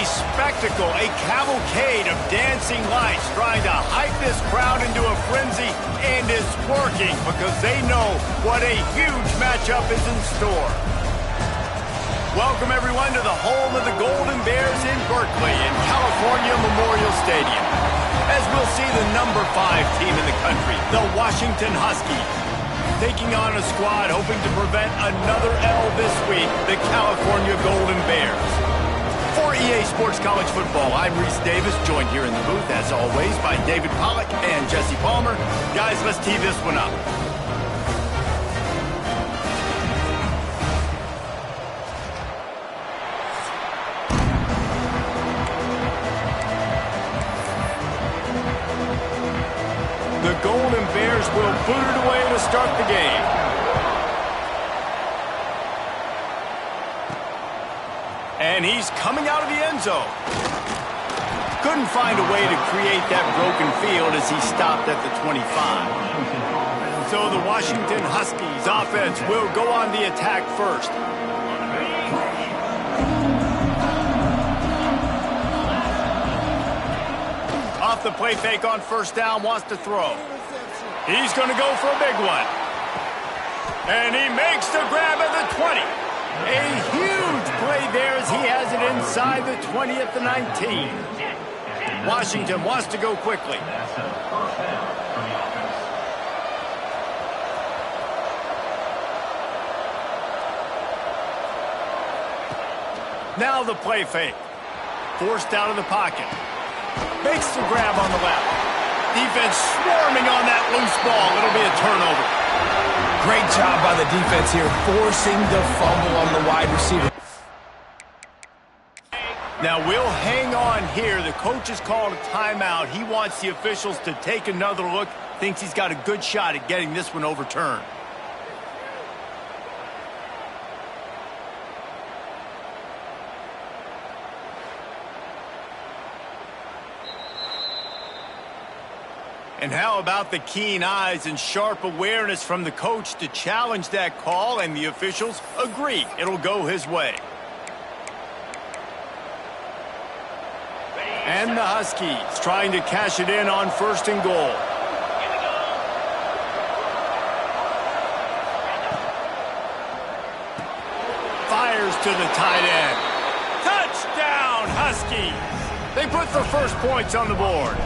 spectacle, a cavalcade of dancing lights trying to hype this crowd into a frenzy, and it's working because they know what a huge matchup is in store. Welcome, everyone, to the home of the Golden Bears in Berkeley in California Memorial Stadium. As we'll see the number 5 team in the country, the Washington Huskies, taking on a squad hoping to prevent another L this week, the California Golden Bears. For EA Sports College Football, I'm Reese Davis, joined here in the booth, as always, by David Pollack and Jesse Palmer. Guys, let's tee this one up. The Golden Bears will boot it away to start the game. And he's coming out of the end zone. Couldn't find a way to create that broken field as he stopped at the 25. So the Washington Huskies offense will go on the attack first. Off the play fake on first down, wants to throw. He's going to go for a big one. And he makes the grab at the 20. A huge play there as he has it inside the 20 at the 19. Washington wants to go quickly. Now the play fake. Forced out of the pocket. Makes the grab on the left. Defense swarming on that loose ball. It'll be a turnover. Great job by the defense here, forcing the fumble on the wide receiver. Now we'll hang on here. The coach has called a timeout. He wants the officials to take another look. Thinks he's got a good shot at getting this one overturned. And how about the keen eyes and sharp awareness from the coach to challenge that call, and the officials agree it'll go his way. And the Huskies trying to cash it in on first and goal. Fires to the tight end. Touchdown, Huskies! They put their first points on the board.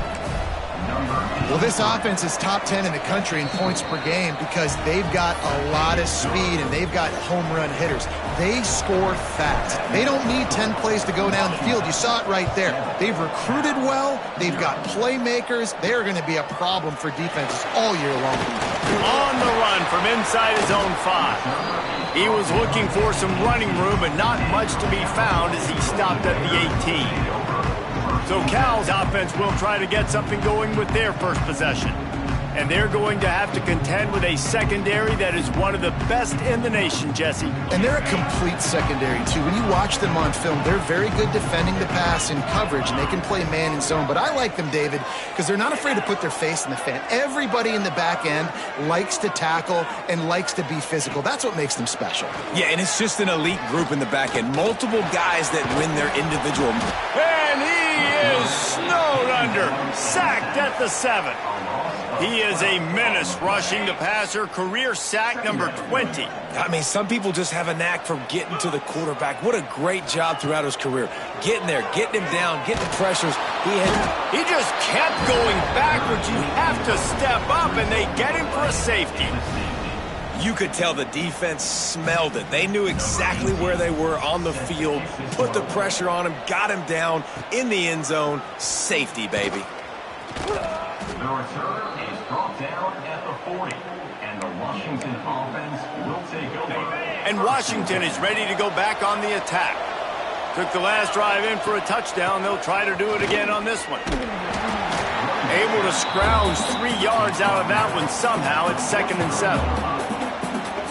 Well, this offense is top 10 in the country in points per game because they've got a lot of speed and they've got home run hitters. They score fast. They don't need 10 plays to go down the field. You saw it right there. They've recruited well. They've got playmakers. They're going to be a problem for defenses all year long. On the run from inside his own 5. He was looking for some running room, but not much to be found as he stopped at the 18. So Cal's offense will try to get something going with their first possession. And they're going to have to contend with a secondary that is one of the best in the nation, Jesse. And they're a complete secondary, too. When you watch them on film, they're very good defending the pass in coverage, and they can play man and zone. But I like them, David, because they're not afraid to put their face in the fan. Everybody in the back end likes to tackle and likes to be physical. That's what makes them special. Yeah, and it's just an elite group in the back end. Multiple guys that win their individual. And he is snowed under, sacked at the 7. He is a menace rushing the passer, career sack number 20. I mean, some people just have a knack for getting to the quarterback. What a great job throughout his career. Getting there, getting him down, getting pressures. He just kept going backwards. You have to step up, and they get him for a safety. You could tell the defense smelled it. They knew exactly where they were on the field, put the pressure on him, got him down in the end zone. Safety, baby. The return is brought down at the 40, and the Washington offense will take over. And Washington is ready to go back on the attack. Took the last drive in for a touchdown. They'll try to do it again on this one. Able to scrounge 3 yards out of that one somehow. It's 2nd and 7.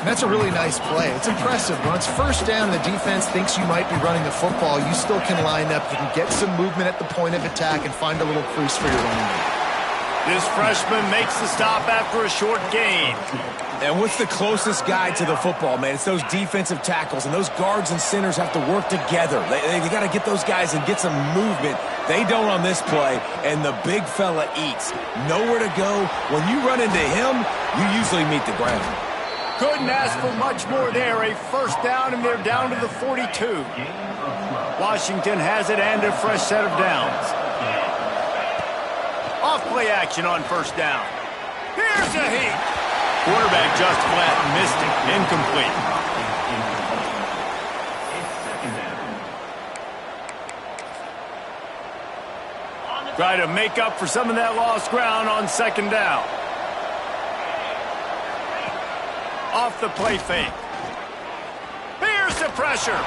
That's a really nice play. It's impressive. Once first down, the defense thinks you might be running the football. You still can line up. You can get some movement at the point of attack and find a little crease for your running back. This freshman makes the stop after a short gain. And what's the closest guy to the football, man? It's those defensive tackles, and those guards and centers have to work together. They got to get those guys and get some movement. They don't on this play, and the big fella eats. Nowhere to go. When you run into him, you usually meet the ground. Couldn't ask for much more there. A first down, and they're down to the 42. Washington has it and a fresh set of downs. Off-play action on first down. Here's a heat. Quarterback just flat missed it. Incomplete. Try to make up for some of that lost ground on second down. Off the play fake. Here's the pressure.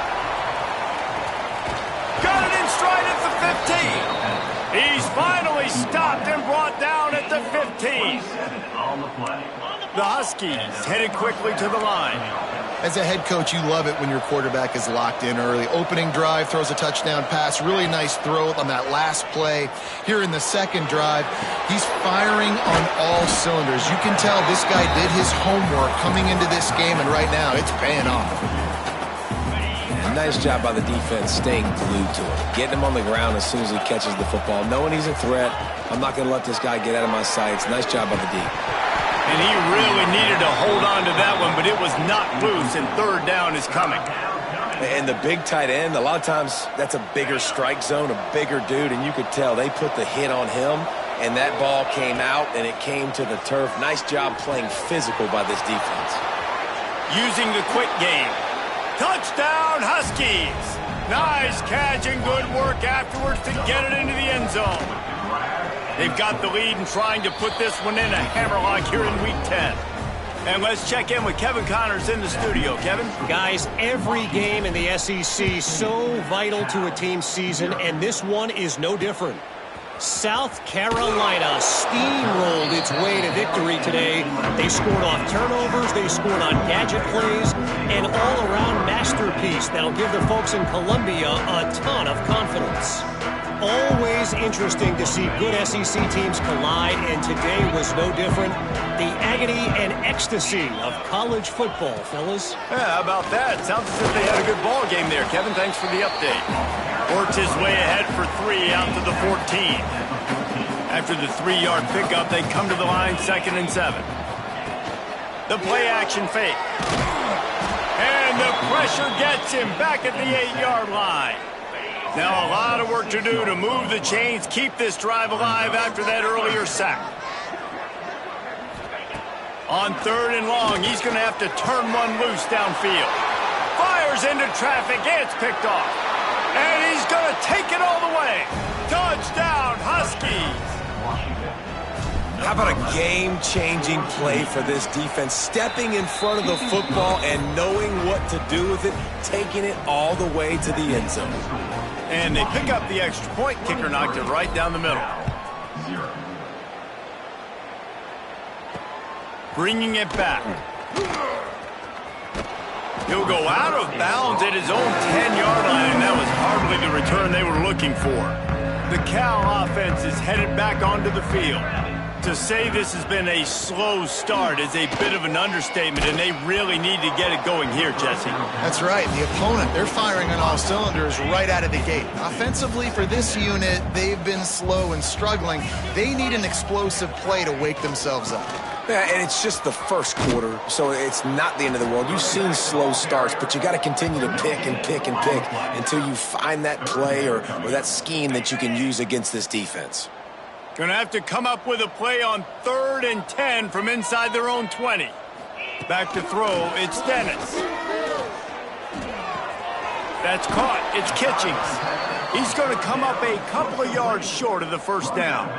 Got it in stride at the 15. He's finally stopped and brought down at the 15. The Huskies headed quickly to the line. As a head coach, you love it when your quarterback is locked in early. Opening drive, throws a touchdown pass. Really nice throw on that last play. Here in the second drive, he's firing on all cylinders. You can tell this guy did his homework coming into this game, and right now it's paying off. Nice job by the defense staying glued to him. Getting him on the ground as soon as he catches the football. Knowing he's a threat, I'm not going to let this guy get out of my sights. Nice job by the D. And he really needed to hold on to that one, but it was not loose, and third down is coming. And the big tight end, a lot of times that's a bigger strike zone, a bigger dude, and you could tell they put the hit on him, and that ball came out, and it came to the turf. Nice job playing physical by this defense. Using the quick game. Touchdown, Huskies! Nice catch and good work afterwards to get it into the end zone. They've got the lead and trying to put this one in a hammerlock here in Week 10. And let's check in with Kevin Connors in the studio. Kevin? Guys, every game in the SEC so vital to a team's season, and this one is no different. South Carolina steamrolled its way to victory today. They scored off turnovers, they scored on gadget plays, an all-around masterpiece that'll give the folks in Columbia a ton of confidence. Always interesting to see good SEC teams collide, and today was no different. The agony and ecstasy of college football, fellas. Yeah, how about that? Sounds as if they had a good ball game there. Kevin, thanks for the update. Worked his way ahead for 3 out to the 14. After the 3-yard pickup, they come to the line 2nd and 7. The play action fake. And the pressure gets him back at the 8-yard line. Now a lot of work to do to move the chains, keep this drive alive after that earlier sack. On 3rd and long, he's going to have to turn one loose downfield. Fires into traffic, it's picked off. And he's going to take it all the way. Touchdown, Huskies. How about a game-changing play for this defense? Stepping in front of the football and knowing what to do with it, taking it all the way to the end zone. And they pick up the extra point. Kicker knocked it right down the middle. Bringing it back. He'll go out of bounds at his own 10-yard line, and that was hardly the return they were looking for. The Cal offense is headed back onto the field. To say this has been a slow start is a bit of an understatement, and they really need to get it going here, Jesse. That's right. The opponent, they're firing on all cylinders right out of the gate. Offensively, for this unit, they've been slow and struggling. They need an explosive play to wake themselves up. Yeah, and it's just the first quarter, so it's not the end of the world. You've seen slow starts, but you got to continue to pick and pick and pick until you find that play or that scheme that you can use against this defense. Gonna have to come up with a play on 3rd and 10 from inside their own 20. Back to throw, it's Dennis. That's caught, it's Kitchings. He's gonna come up a couple of yards short of the first down.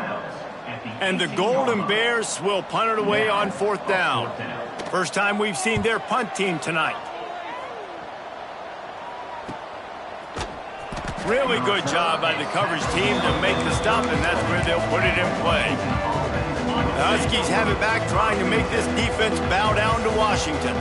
And the Golden Bears will punt it away on 4th down. First time we've seen their punt team tonight. Really good job by the coverage team to make the stop, and that's where they'll put it in play. The Huskies have it back, trying to make this defense bow down to Washington.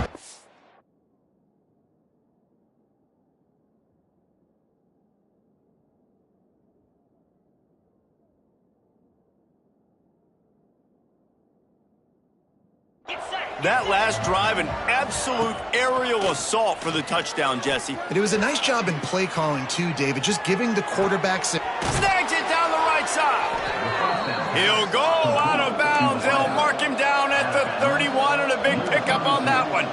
That last drive, an absolute aerial assault for the touchdown, Jesse. And it was a nice job in play calling, too, David, just giving the quarterback some... Snags it down the right side. He'll go out of bounds. They'll mark him down at the 31, and a big pickup on that one.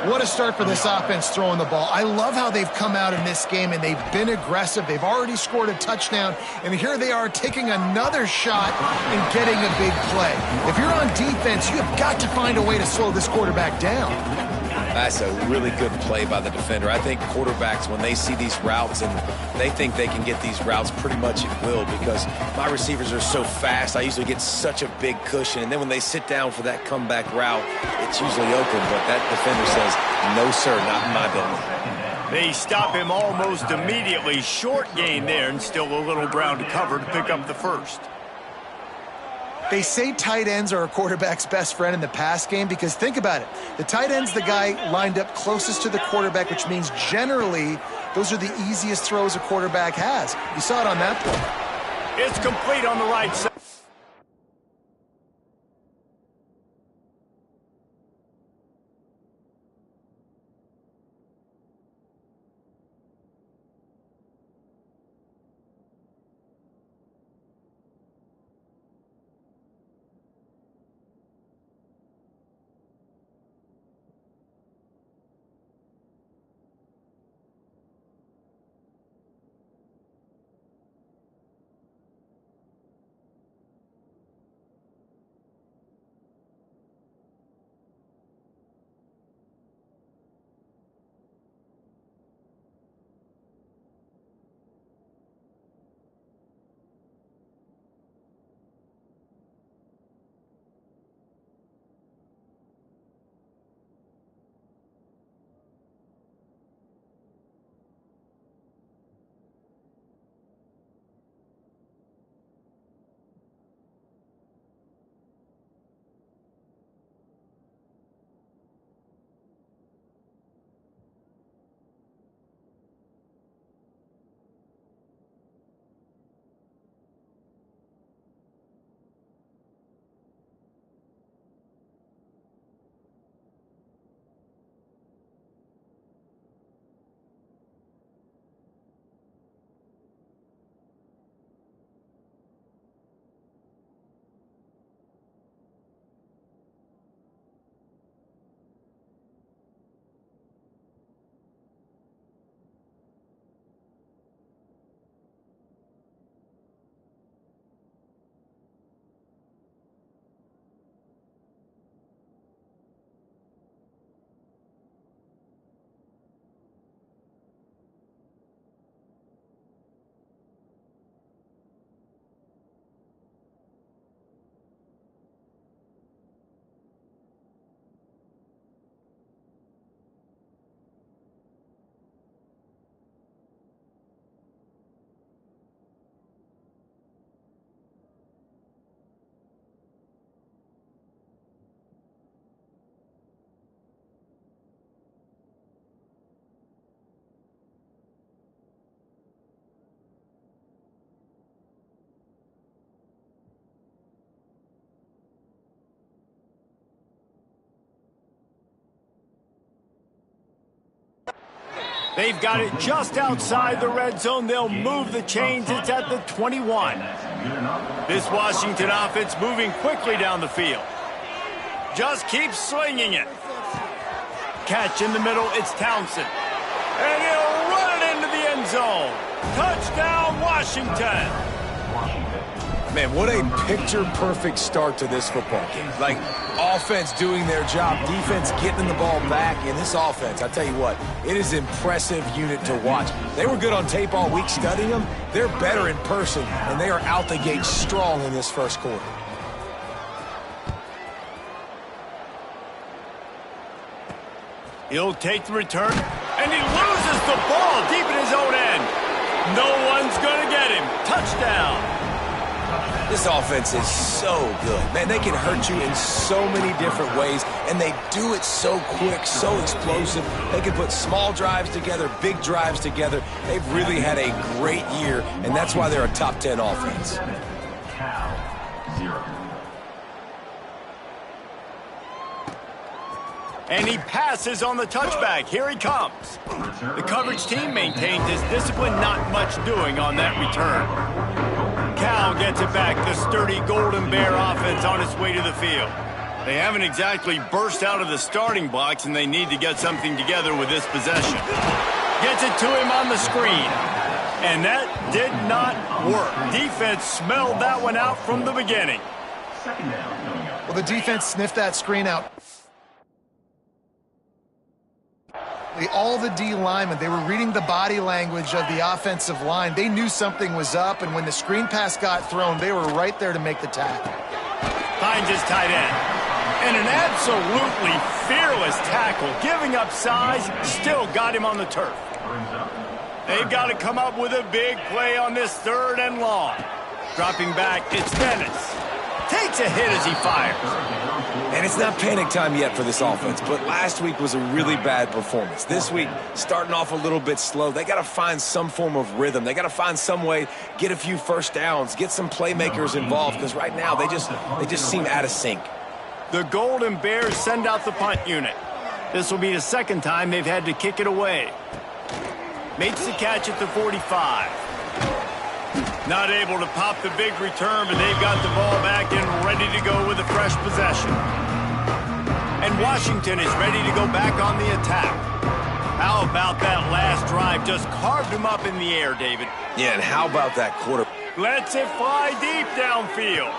What a start for this offense throwing the ball. I love how they've come out in this game, and they've been aggressive. They've already scored a touchdown, and here they are taking another shot and getting a big play. If you're on defense, you have got to find a way to slow this quarterback down. That's a really good play by the defender. I think quarterbacks, when they see these routes and they think they can get these routes pretty much at will, because my receivers are so fast, I usually get such a big cushion. And then when they sit down for that comeback route, it's usually open. But that defender says, no, sir, not in my building. They stop him almost immediately. Short gain there, and still a little ground to cover to pick up the first. They say tight ends are a quarterback's best friend in the pass game because think about it. The tight end's the guy lined up closest to the quarterback, which means generally those are the easiest throws a quarterback has. You saw it on that play. It's complete on the right side. They've got it just outside the red zone. They'll move the chains. It's at the 21. This Washington offense moving quickly down the field. Just keep slinging it. Catch in the middle. It's Townsend. And he'll run it into the end zone. Touchdown, Washington. Man, what a picture-perfect start to this football game. Like, offense doing their job, defense getting the ball back. In this offense, I tell you what, it is an impressive unit to watch. They were good on tape all week studying them. They're better in person, and they are out the gate strong in this first quarter. He'll take the return, and he loses the ball deep in his own end. No one's going to get him. Touchdown. This offense is so good. Man, they can hurt you in so many different ways, and they do it so quick, so explosive. They can put small drives together, big drives together. They've really had a great year, and that's why they're a top 10 offense. Cal, 0. And he passes on the touchback. Here he comes. The coverage team maintains his discipline, not much doing on that return. Cal gets it back. The sturdy Golden Bear offense on its way to the field. They haven't exactly burst out of the starting blocks, and they need to get something together with this possession. Gets it to him on the screen. And that did not work. Defense smelled that one out from the beginning. Well, the defense sniffed that screen out. All the D linemen, they were reading the body language of the offensive line. They knew something was up, and when the screen pass got thrown, they were right there to make the tackle. Finds his tight end. And an absolutely fearless tackle. Giving up size, still got him on the turf. They've got to come up with a big play on this 3rd and long. Dropping back, it's Dennis. Takes a hit as he fires. And it's not panic time yet for this offense, but last week was a really bad performance. This week, starting off a little bit slow. They got to find some form of rhythm. They got to find some way, get a few first downs, get some playmakers involved, because right now they just seem out of sync. The Golden Bears send out the punt unit. This will be the 2nd time they've had to kick it away. Makes the catch at the 45. Not able to pop the big return, but they've got the ball back and ready to go with a fresh possession. And Washington is ready to go back on the attack. How about that last drive? Just carved him up in the air, David. Yeah, and how about that quarter? Lets it fly deep downfield.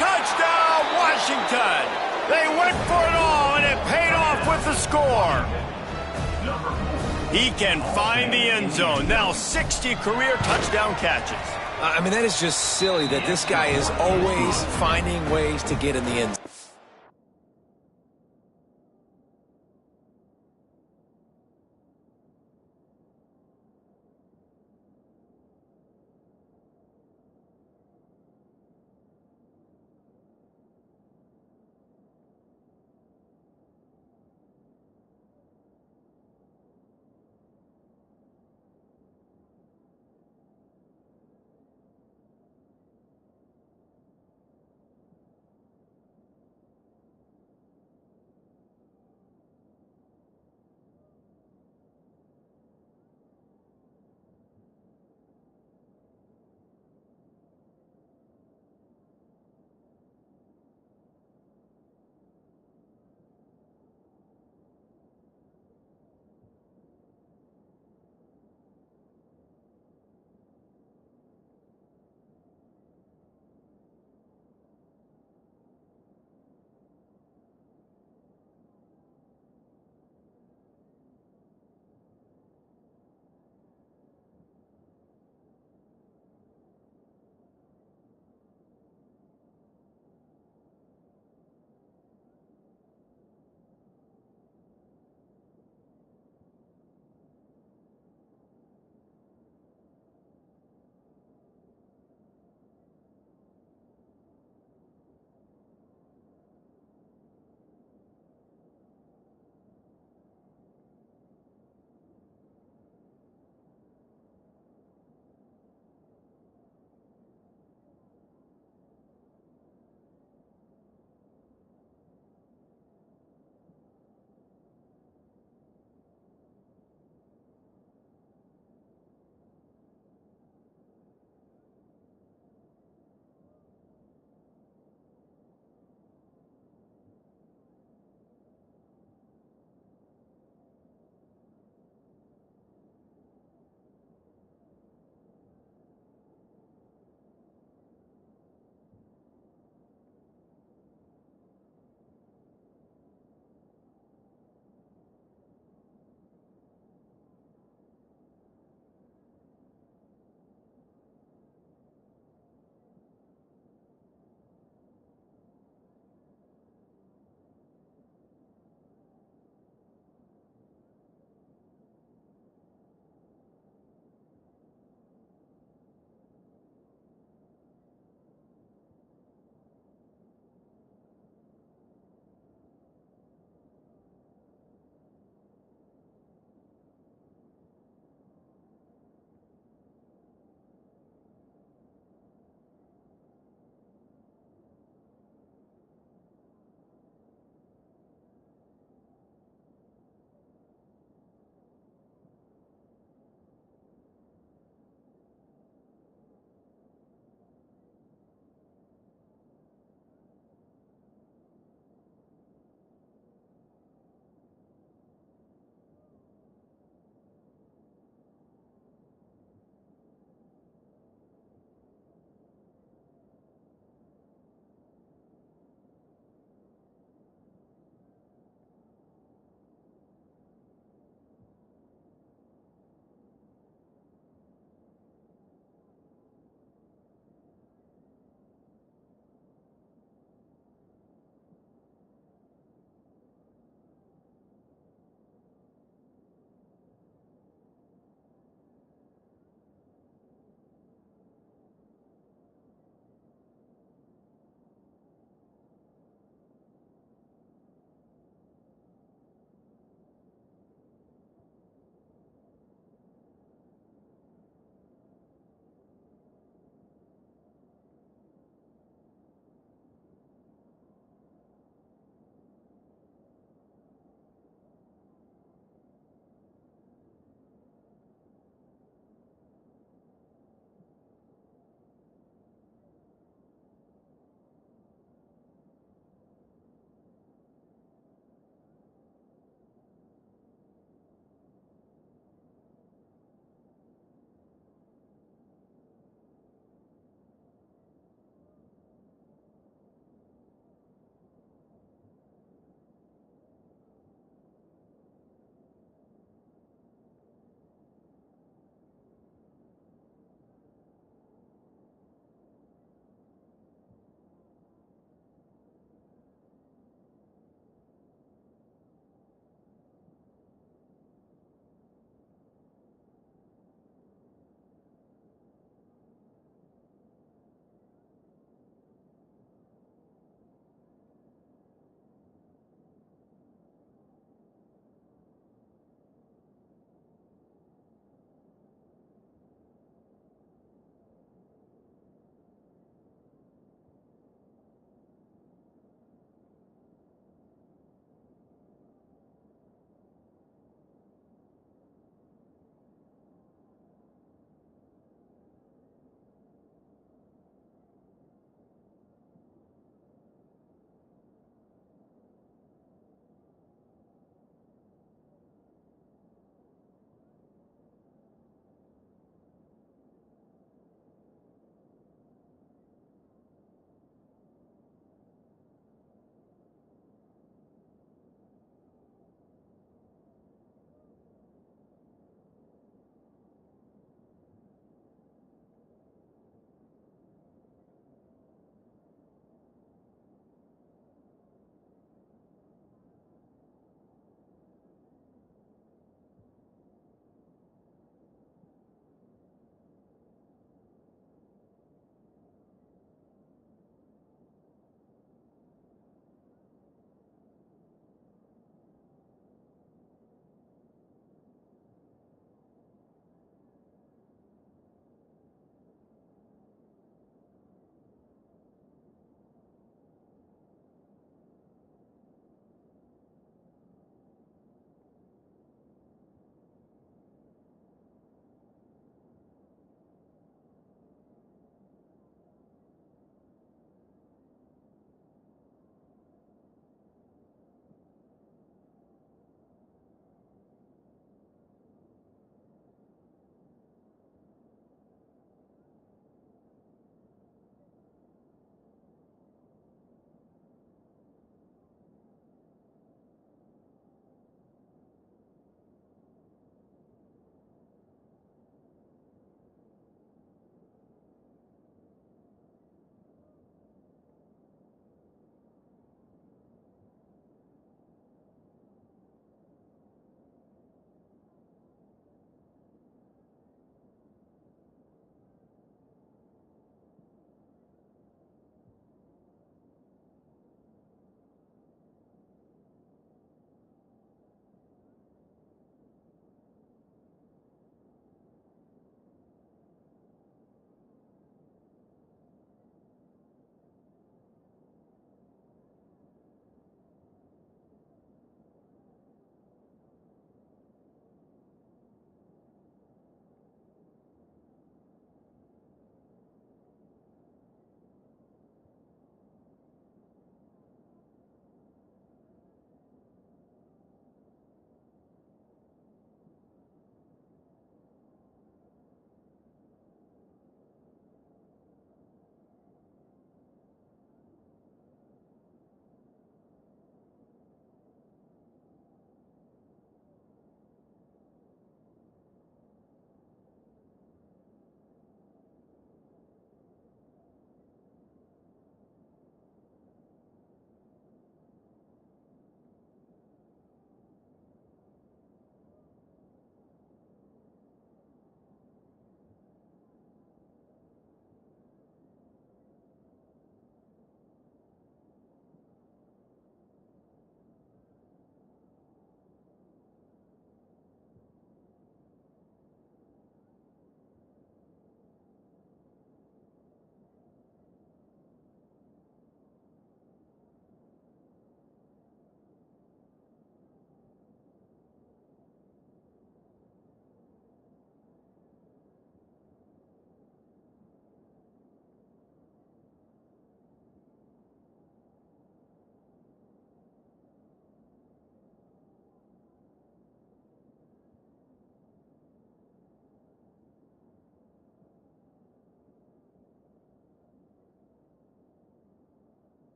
Touchdown, Washington! They went for it all, and it paid off with the score. He can find the end zone. Now 60 career touchdown catches. I mean, that is just silly that this guy is always finding ways to get in the end zone.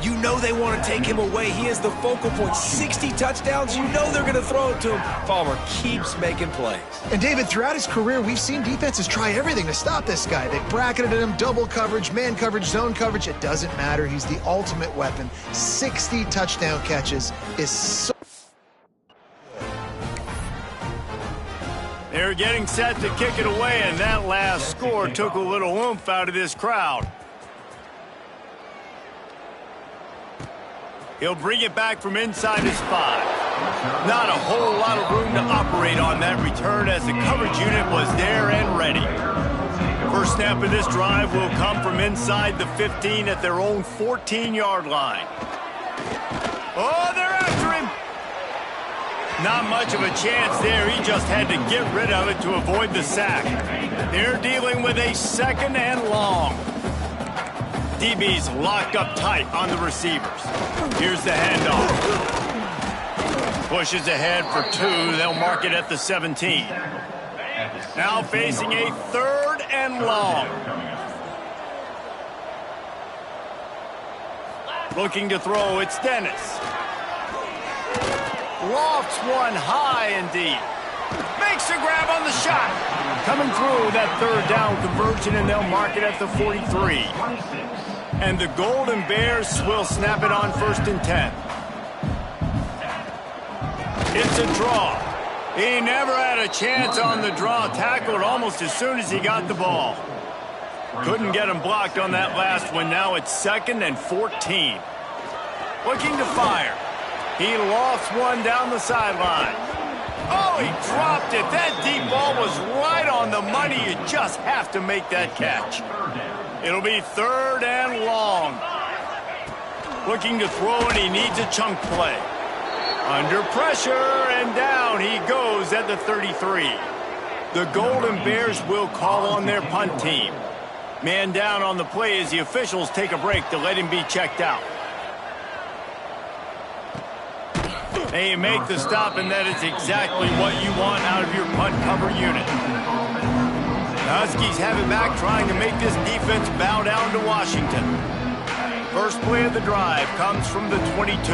You know they want to take him away. He is the focal point. 60 touchdowns, you know they're going to throw it to him. Palmer keeps making plays. And David, throughout his career, we've seen defenses try everything to stop this guy. They bracketed him, double coverage, man coverage, zone coverage. It doesn't matter. He's the ultimate weapon. 60 touchdown catches is so... They're getting set to kick it away, and that last score took a little oomph out of this crowd. He'll bring it back from inside his 5. Not a whole lot of room to operate on that return as the coverage unit was there and ready. First snap of this drive will come from inside the 15 at their own 14-yard line. Oh, they're after him. Not much of a chance there. He just had to get rid of it to avoid the sack. They're dealing with a 2nd and long. DB's locked up tight on the receivers. Here's the handoff. Pushes ahead for 2. They'll mark it at the 17. Now facing a 3rd and long. Looking to throw, it's Dennis. Lofts one high indeed. Makes a grab on the shot. Coming through that 3rd down conversion, and they'll mark it at the 43. And the Golden Bears will snap it on 1st and 10. It's a draw. He never had a chance on the draw. Tackled almost as soon as he got the ball. Couldn't get him blocked on that last one. Now it's 2nd and 14. Looking to fire. He lofts one down the sideline. Oh, he dropped it. That deep ball was right on the money. You just have to make that catch. It'll be 3rd and long. Looking to throw, and he needs a chunk play. Under pressure, and down he goes at the 33. The Golden Bears will call on their punt team. Man down on the play as the officials take a break to let him be checked out. They make the stop, and that is exactly what you want out of your punt cover unit. Huskies have it back, trying to make this defense bow down to Washington. First play of the drive comes from the 22.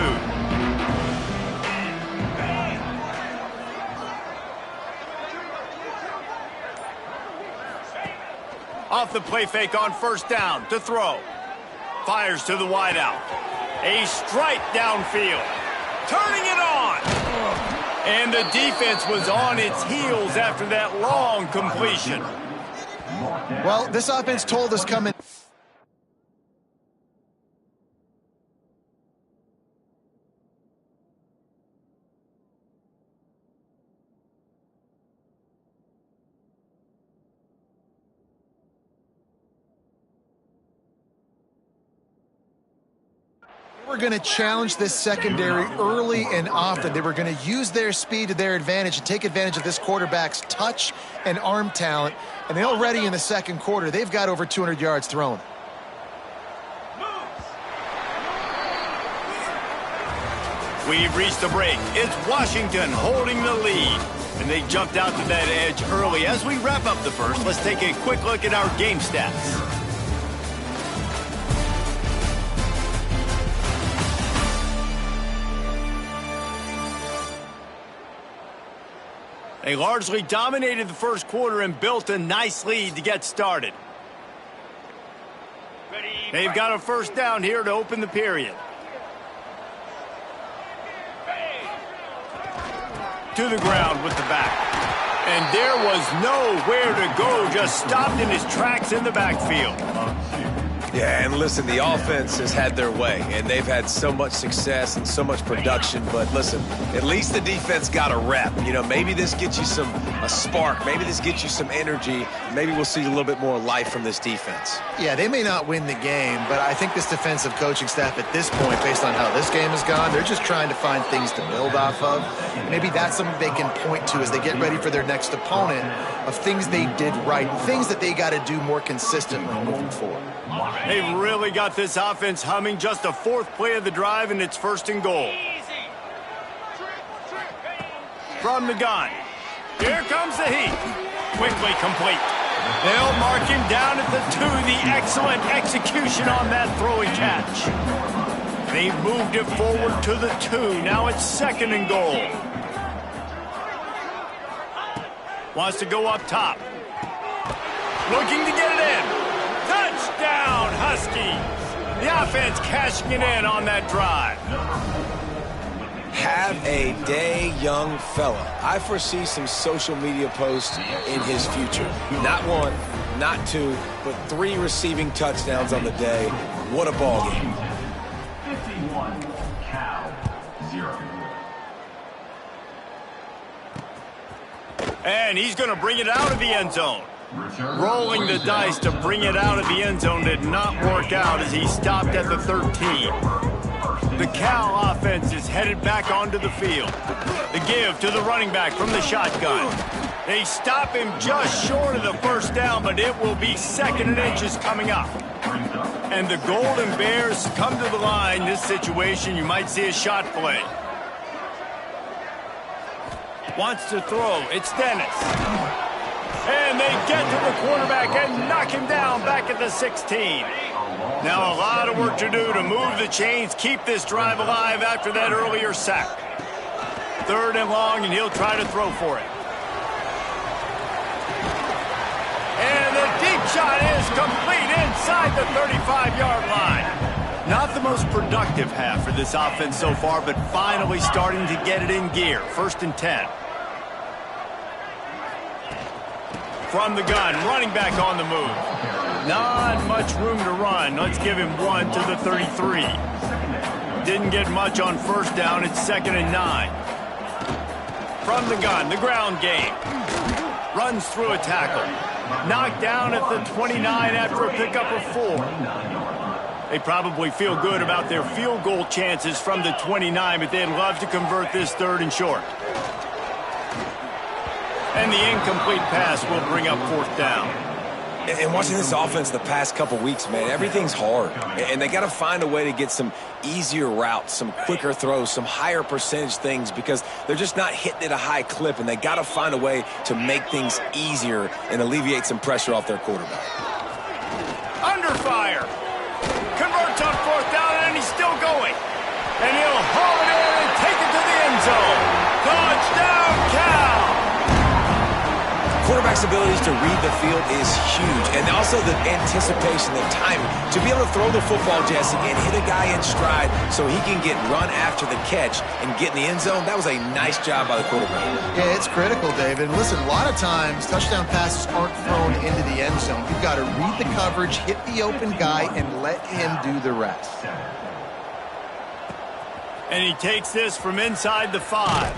Off the play fake on 1st down to throw. Fires to the wideout. A strike downfield. Turning it on. And the defense was on its heels after that long completion. Well, this offense told us coming. We're going to challenge this secondary early and often. They were going to use their speed to their advantage and take advantage of this quarterback's touch and arm talent. And they already in the 2nd quarter, they've got over 200 yards thrown. We've reached the break. It's Washington holding the lead. And they jumped out to that edge early. As we wrap up the first, let's take a quick look at our game stats. They largely dominated the 1st quarter and built a nice lead to get started. They've got a 1st down here to open the period. To the ground with the back. And there was nowhere to go, just stopped in his tracks in the backfield. Yeah, and listen, the offense has had their way, and they've had so much success and so much production. But listen, at least the defense got a rep. You know, maybe this gets you a spark. Maybe this gets you some energy. Maybe we'll see a little bit more life from this defense. Yeah, they may not win the game, but I think this defensive coaching staff at this point, based on how this game has gone, they're just trying to find things to build off of. Maybe that's something they can point to as they get ready for their next opponent, of things they did right, things that they got to do more consistently moving forward. They've really got this offense humming. Just a 4th play of the drive, and it's 1st and goal. From the gun. Here comes the heat. Quickly complete. They'll mark him down at the 2. The excellent execution on that throw and catch. They've moved it forward to the 2. Now it's 2nd and goal. Wants to go up top. Looking to get it in. Touchdown, Huskies. The offense cashing it in on that drive. Have a day, young fella. I foresee some social media posts in his future. Not 1, not 2, but 3 receiving touchdowns on the day. What a ball game. 51, Cal, 0. And he's going to bring it out of the end zone. Rolling the dice to bring it out of the end zone did not work out as he stopped at the 13. The Cal offense is headed back onto the field. The give to the running back from the shotgun. They stop him just short of the first down, but it will be 2nd and inches coming up. And the Golden Bears come to the line. This situation, you might see a shot play. Wants to throw. It's Dennis. And they get to the quarterback and knock him down back at the 16. Now a lot of work to do to move the chains, keep this drive alive after that earlier sack. 3rd and long, and he'll try to throw for it. And the deep shot is complete inside the 35-yard line. Not the most productive half for this offense so far, but finally starting to get it in gear. 1st and 10. From the gun, running back on the move. Not much room to run. Let's give him 1 to the 33. Didn't get much on 1st down. It's 2nd and 9. From the gun, the ground game. Runs through a tackle. Knocked down at the 29 after a pickup of 4. They probably feel good about their field goal chances from the 29, but they'd love to convert this 3rd and short. And the incomplete pass will bring up 4th down. And watching this offense the past couple weeks, man, everything's hard. And they got to find a way to get some easier routes, some quicker throws, some higher percentage things because they're just not hitting at a high clip, and they got to find a way to make things easier and alleviate some pressure off their quarterback. Under fire. Converts on 4th down, and he's still going. And he'll haul it in and take it to the end zone. Touchdown, Cal! Quarterback's abilities to read the field is huge, and also the anticipation, the timing. To be able to throw the football, Jesse, and hit a guy in stride so he can get run after the catch and get in the end zone, that was a nice job by the quarterback. Yeah, it's critical, David. And listen, a lot of times touchdown passes aren't thrown into the end zone. You've got to read the coverage, hit the open guy, and let him do the rest. And he takes this from inside the 5.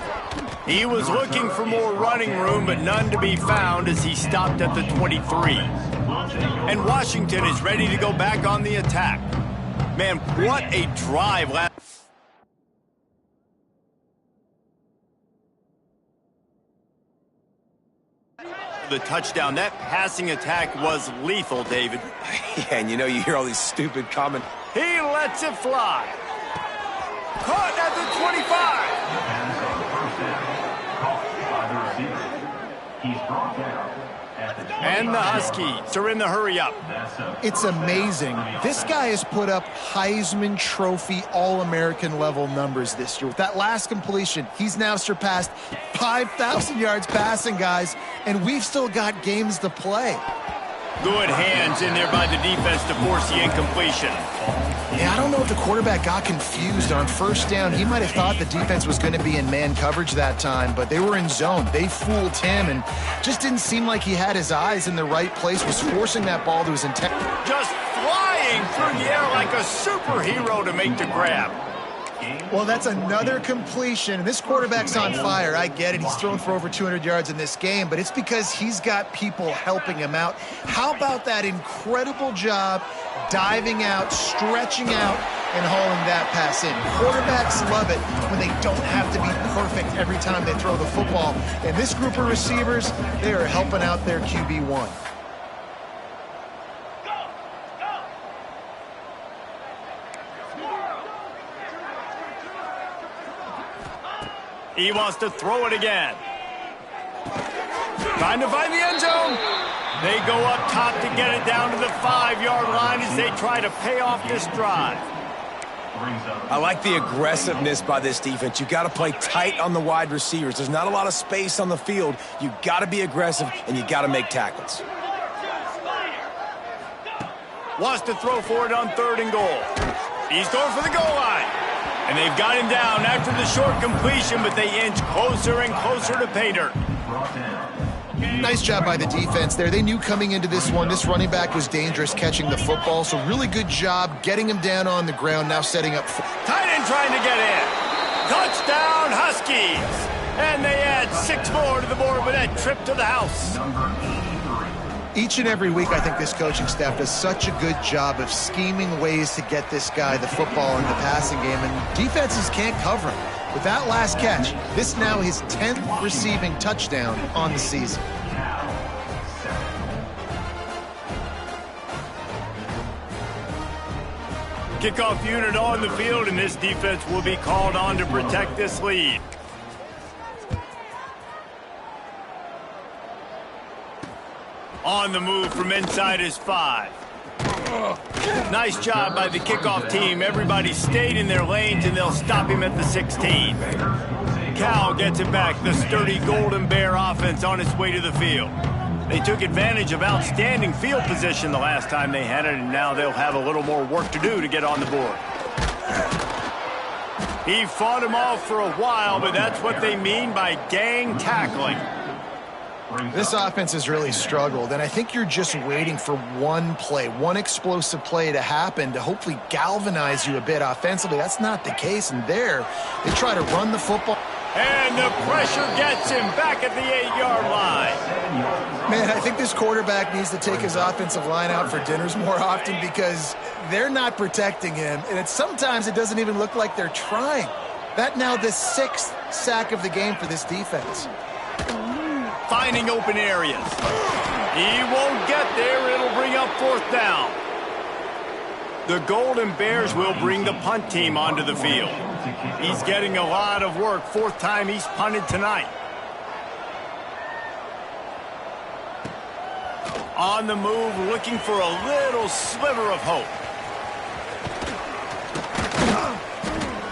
He was looking for more running room, but none to be found as he stopped at the 23. And Washington is ready to go back on the attack. Man, what a drive last. The touchdown, that passing attack was lethal, David. Yeah, and you know, you hear all these stupid comments. He lets it fly. Caught at the 25. And the Huskies are in the hurry-up. It's amazing. This guy has put up Heisman Trophy All-American level numbers this year. With that last completion, he's now surpassed 5,000 yards passing, guys, and we've still got games to play. Good hands in there by the defense to force the incompletion. Yeah, I don't know if the quarterback got confused on 1st down. He might have thought the defense was going to be in man coverage that time, but they were in zone. They fooled him and just didn't seem like he had his eyes in the right place, was forcing that ball to his intent. Just flying through the air like a superhero to make the grab. Well, that's another completion. This quarterback's on fire. I get it. He's thrown for over 200 yards in this game, but it's because he's got people helping him out. How about that incredible job diving out, stretching out, and hauling that pass in? Quarterbacks love it when they don't have to be perfect every time they throw the football. And this group of receivers, they are helping out their QB1. He wants to throw it again. Trying to find the end zone. They go up top to get it down to the 5-yard line as they try to pay off this drive. I like the aggressiveness by this defense. You got to play tight on the wide receivers. There's not a lot of space on the field. You got to be aggressive, and you got to make tackles. Wants to throw for it on 3rd and goal. He's going for the goal line. And they've got him down after the short completion, but they inch closer and closer to pay dirt. Nice job by the defense there. They knew coming into this one, this running back was dangerous catching the football, so really good job getting him down on the ground, now setting up. Tight end trying to get in. Touchdown, Huskies. And they add 6 more to the board with that trip to the house. Each and every week, I think this coaching staff does such a good job of scheming ways to get this guy the football in the passing game, and defenses can't cover him. With that last catch, this now his 10th receiving touchdown on the season. Kickoff unit on the field, and this defense will be called on to protect this lead. On the move from inside his 5. Nice job by the kickoff team. Everybody stayed in their lanes, and they'll stop him at the 16. Cal gets it back. The sturdy Golden Bear offense on its way to the field. They took advantage of outstanding field position the last time they had it, and now they'll have a little more work to do to get on the board. He fought him off for a while, but that's what they mean by gang tackling. This offense has really struggled, and I think you're just waiting for one play, one explosive play to happen to hopefully galvanize you a bit offensively. That's not the case, and there, they try to run the football. And the pressure gets him back at the 8-yard line. Man, I think this quarterback needs to take his offensive line out for dinners more often because they're not protecting him, and sometimes it doesn't even look like they're trying. That now the 6th sack of the game for this defense. Finding open areas. He won't get there. It'll bring up 4th down. The Golden Bears will bring the punt team onto the field. He's getting a lot of work. 4th time he's punted tonight. On the move, looking for a little sliver of hope.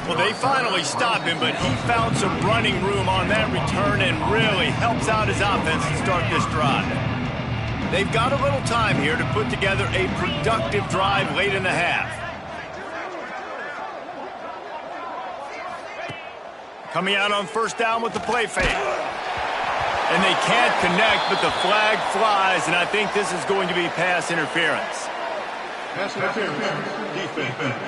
Well, they finally stop him, but he found some running room on that return and really helps out his offense to start this drive. They've got a little time here to put together a productive drive late in the half. Coming out on 1st down with the play fake. And they can't connect, but the flag flies, and I think this is going to be pass interference. Pass interference. Defense.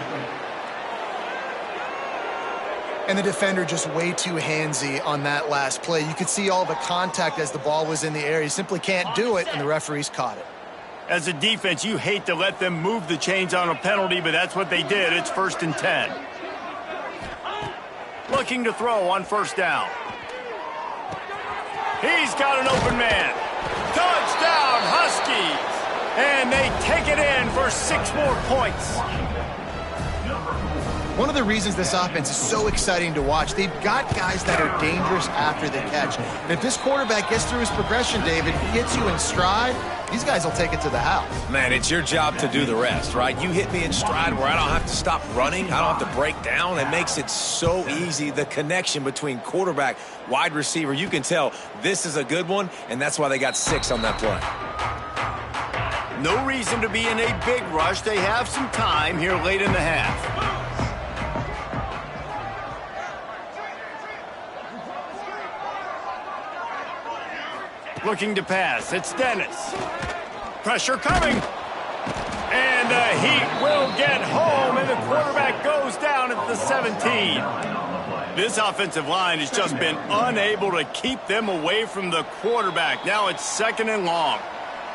And the defender just way too handsy on that last play. You could see all the contact as the ball was in the air. He simply can't do it, and the referees caught it. As a defense, you hate to let them move the chains on a penalty, but that's what they did. It's 1st and 10. Looking to throw on 1st down. He's got an open man. Touchdown, Huskies! And they take it in for 6 more points. One of the reasons this offense is so exciting to watch, they've got guys that are dangerous after the catch. And if this quarterback gets through his progression, David, gets you in stride, these guys will take it to the house. Man, it's your job to do the rest, right? You hit me in stride where I don't have to stop running. I don't have to break down. It makes it so easy, the connection between quarterback, wide receiver. You can tell this is a good one, and that's why they got 6 on that play. No reason to be in a big rush. They have some time here late in the half. Looking to pass. It's Dennis. Pressure coming. And the heat will get home, and the quarterback goes down at the 17. This offensive line has just been unable to keep them away from the quarterback. Now it's 2nd and long.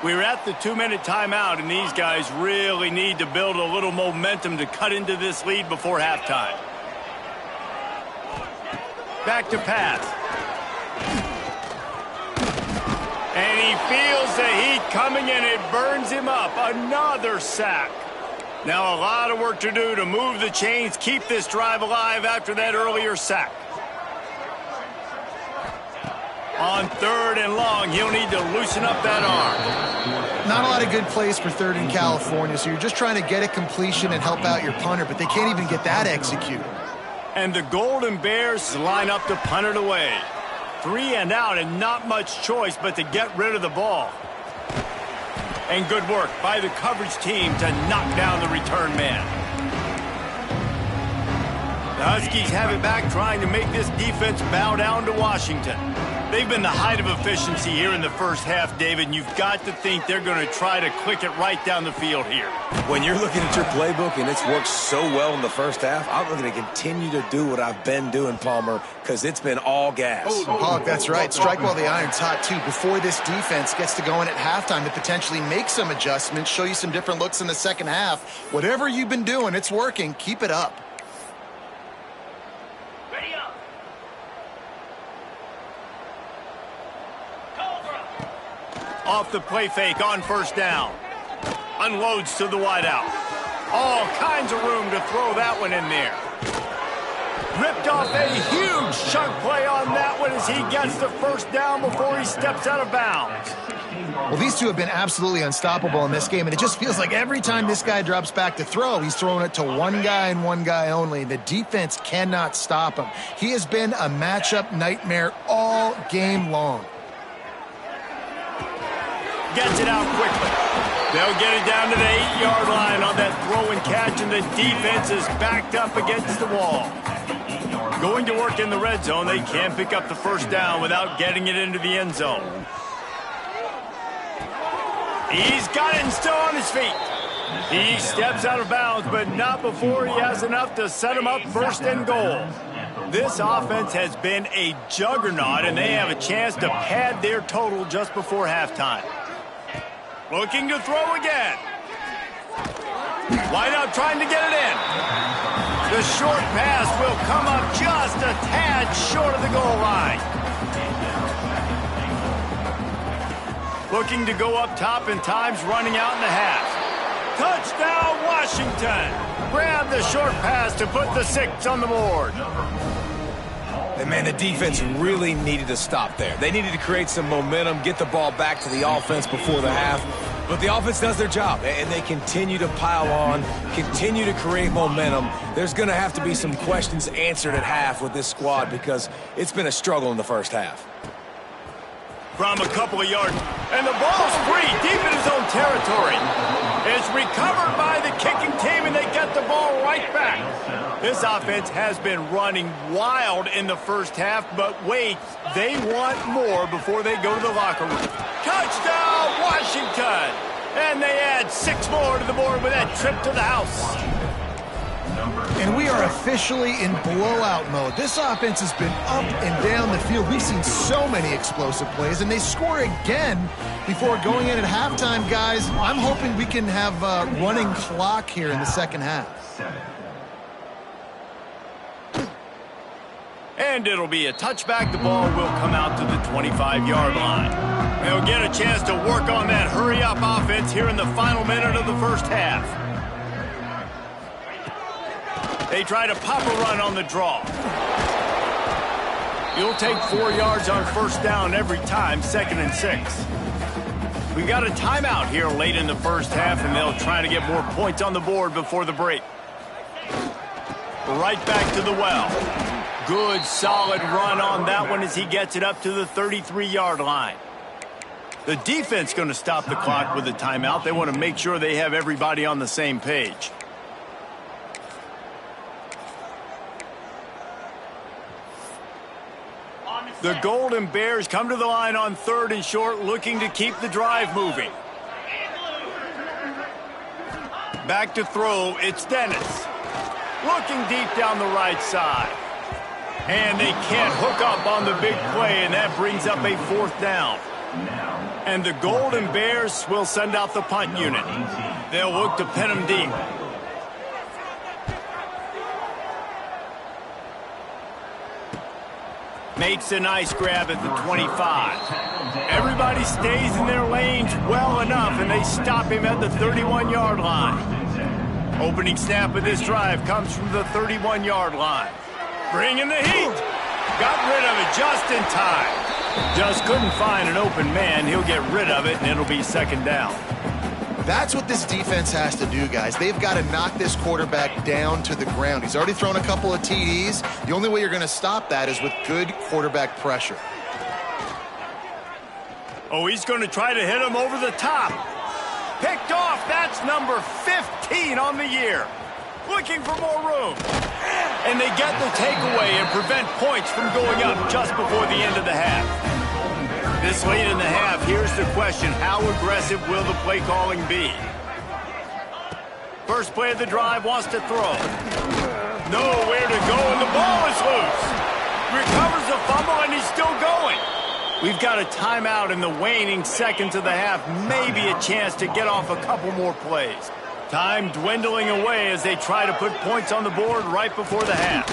We're at the 2-minute timeout, and these guys really need to build a little momentum to cut into this lead before halftime. Back to pass. And he feels the heat coming, and it burns him up. Another sack. Now a lot of work to do to move the chains, keep this drive alive after that earlier sack. On 3rd and long, he'll need to loosen up that arm. Not a lot of good plays for 3rd in California, so you're just trying to get a completion and help out your punter, but they can't even get that executed. And the Golden Bears line up to punt it away. 3 and out, and not much choice but to get rid of the ball. And good work by the coverage team to knock down the return man. The Huskies have it back, trying to make this defense bow down to Washington. They've been the height of efficiency here in the first half, David, and you've got to think they're going to try to click it right down the field here. When you're looking at your playbook and it's worked so well in the first half, I'm going to continue to do what I've been doing, Palmer, because it's been all gas. Hog, that's right. Strike while the iron's hot, too. Before this defense gets to go in at halftime to potentially make some adjustments, show you some different looks in the second half. Whatever you've been doing, it's working. Keep it up. Off the play fake on 1st down. Unloads to the wideout. All kinds of room to throw that one in there. Ripped off a huge chunk play on that one as he gets the 1st down before he steps out of bounds. Well, these two have been absolutely unstoppable in this game, and it just feels like every time this guy drops back to throw, he's throwing it to one guy and one guy only. The defense cannot stop him. He has been a matchup nightmare all game long. Gets it out quickly. They'll get it down to the 8-yard line on that throw and catch, and the defense is backed up against the wall. Going to work in the red zone, they can't pick up the 1st down without getting it into the end zone. He's got it and still on his feet. He steps out of bounds, but not before he has enough to set him up 1st and goal. This offense has been a juggernaut, and they have a chance to pad their total just before halftime. Looking to throw again. Wideout trying to get it in. The short pass will come up just a tad short of the goal line. Looking to go up top, and time's running out in the half. Touchdown, Washington. Grab the short pass to put the 6 on the board. And, man, the defense really needed to stop there. They needed to create some momentum, get the ball back to the offense before the half. But the offense does their job, and they continue to pile on, continue to create momentum. There's going to have to be some questions answered at half with this squad because it's been a struggle in the first half. From a couple of yards, and the ball's free deep in his own territory. It's recovered by the kicking team, and they get the ball right back. This offense has been running wild in the first half, but wait, they want more before they go to the locker room. Touchdown, Washington! And they add 6 more to the board with that trip to the house. And we are officially in blowout mode. This offense has been up and down the field. We've seen so many explosive plays, and they score again before going in at halftime, guys. I'm hoping we can have a running clock here in the second half. And it'll be a touchback. The ball will come out to the 25-yard line. They'll get a chance to work on that hurry-up offense here in the final minute of the first half. They try to pop a run on the draw. You'll take 4 yards on 1st down every time, 2nd and 6. We got a timeout here late in the first half, and they'll try to get more points on the board before the break. Right back to the well. Good, solid run on that one as he gets it up to the 33-yard line. The defense going to stop the clock with a timeout. They want to make sure they have everybody on the same page. The Golden Bears come to the line on 3rd and short, looking to keep the drive moving. Back to throw, it's Dennis. Looking deep down the right side. And they can't hook up on the big play, and that brings up a 4th down. And the Golden Bears will send out the punt unit. They'll look to pin them deep. Makes a nice grab at the 25. Everybody stays in their lanes well enough, and they stop him at the 31-yard line. Opening snap of this drive comes from the 31-yard line. Bringing the heat. Got rid of it just in time. Just couldn't find an open man. He'll get rid of it, and it'll be second down. That's what this defense has to do, guys. They've got to knock this quarterback down to the ground. He's already thrown a couple of TDs. The only way you're going to stop that is with good quarterback pressure. Oh, he's going to try to hit him over the top. Picked off. That's number 15 on the year. Looking for more room. And they get the takeaway and prevent points from going up just before the end of the half. This late in the half, here's the question. How aggressive will the play calling be? First play of the drive, wants to throw. Nowhere to go, and the ball is loose. Recovers the fumble, and he's still going. We've got a timeout in the waning seconds of the half. Maybe a chance to get off a couple more plays. Time dwindling away as they try to put points on the board right before the half.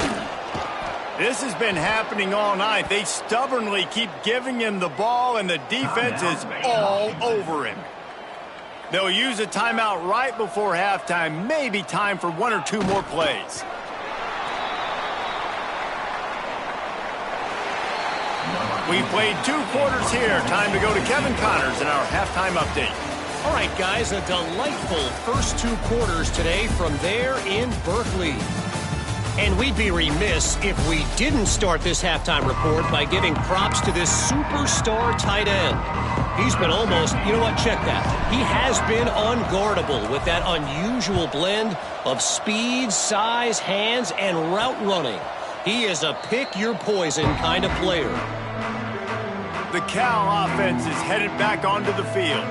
This has been happening all night. They stubbornly keep giving him the ball, and the defense is all over him. They'll use a timeout right before halftime. Maybe time for one or two more plays. We've played 2 quarters here. Time to go to Kevin Connors in our halftime update. All right, guys, a delightful first 2 quarters today from there in Berkeley. And we'd be remiss if we didn't start this halftime report by giving props to this superstar tight end. He's been almost, you know what, check that. He has been unguardable with that unusual blend of speed, size, hands, and route running. He is a pick-your-poison kind of player. The Cal offense is headed back onto the field.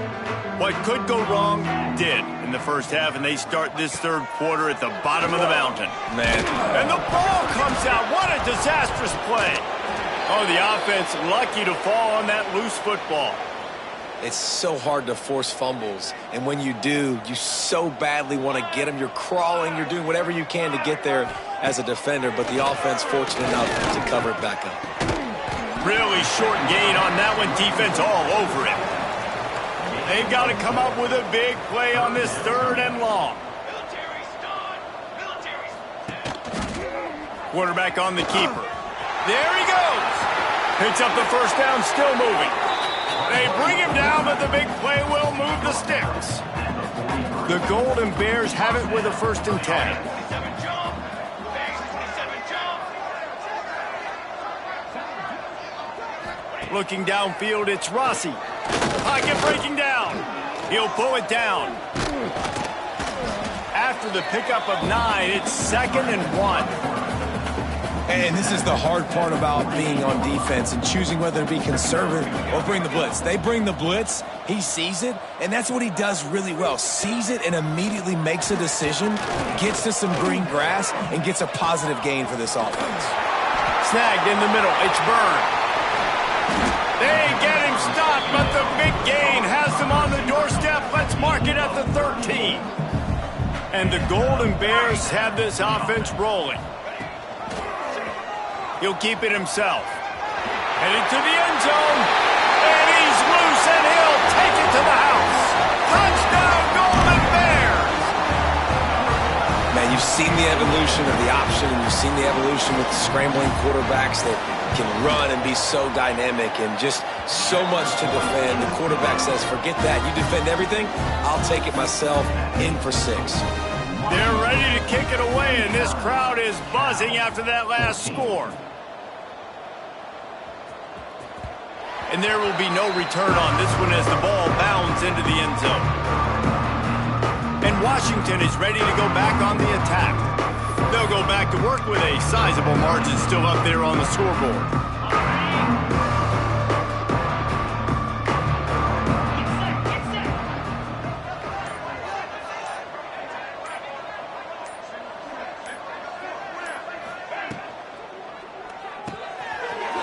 What could go wrong did in the first half, and they start this third quarter at the bottom of the mountain. Man. And the ball comes out. What a disastrous play. Oh, the offense lucky to fall on that loose football. It's so hard to force fumbles, and when you do, you so badly want to get them. You're crawling, you're doing whatever you can to get there as a defender, but the offense fortunate enough to cover it back up. Really short gain on that one. Defense all over it. They've got to come up with a big play on this 3rd and long. Quarterback on the keeper. There he goes. Picks up the first down, still moving. They bring him down, but the big play will move the sticks. The Golden Bears have it with a 1st and 10. Looking downfield, it's Rossi. Pocket breaking down. He'll pull it down. After the pickup of 9, it's 2nd and 1. And this is the hard part about being on defense and choosing whether to be conservative or bring the blitz. They bring the blitz, he sees it, and that's what he does really well. Sees it and immediately makes a decision, gets to some green grass, and gets a positive gain for this offense. Snagged in the middle, it's Byrne. They get him stopped, but the big gain has them on the doorstep. Let's mark it at the 13. And the Golden Bears have this offense rolling. He'll keep it himself. Headed to the end zone. And he's loose, and he'll take it to the house. Touchdown, Golden Bears! Man, you've seen the evolution of the option, and you've seen the evolution with the scrambling quarterbacks that can run and be so dynamic and just so much to defend. The quarterback says, forget that. You defend everything, I'll take it myself. In for 6. They're ready to kick it away, and this crowd is buzzing after that last score. And there will be no return on this one as the ball bounds into the end zone. And Washington is ready to go back on the attack. They'll go back to work with a sizable margin still up there on the scoreboard.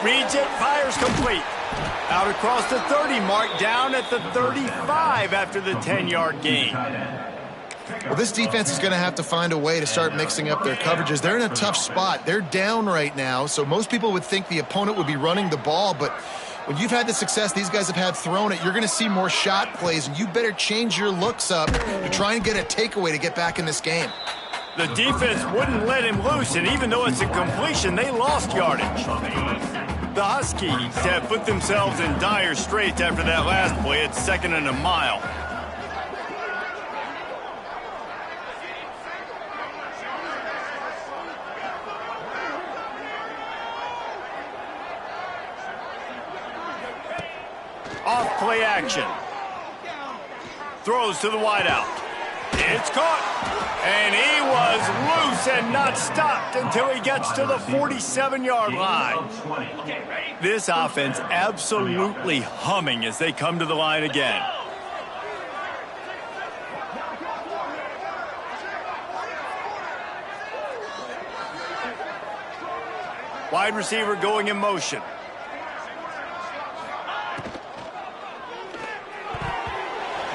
Reads it, fires complete. Out across the 30 mark, down at the 35 after the 10-yard gain. Well, this defense is going to have to find a way to start mixing up their coverages. They're in a tough spot. They're down right now, so most people would think the opponent would be running the ball, but when you've had the success these guys have had throwing it, you're going to see more shot plays, and you better change your looks up to try and get a takeaway to get back in this game. The defense wouldn't let him loose, and even though it's a completion, they lost yardage. The Huskies have put themselves in dire straits after that last play at 2nd and a mile. Off play action. Throws to the wideout. It's caught. And he was loose and not stopped until he gets to the 47-yard line. This offense absolutely humming as they come to the line again. Wide receiver going in motion.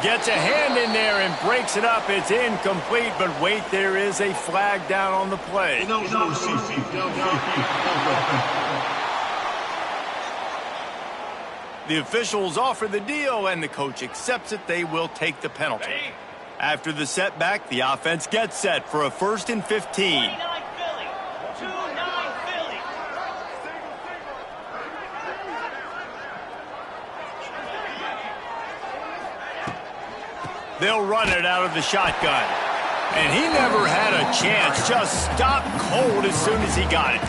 Gets a hand in there and breaks it up. It's incomplete, but wait, there is a flag down on the play. The officials offer the deal, and the coach accepts it. They will take the penalty. After the setback, the offense gets set for a 1st and 15. They'll run it out of the shotgun. And he never had a chance. Just stopped cold as soon as he got it.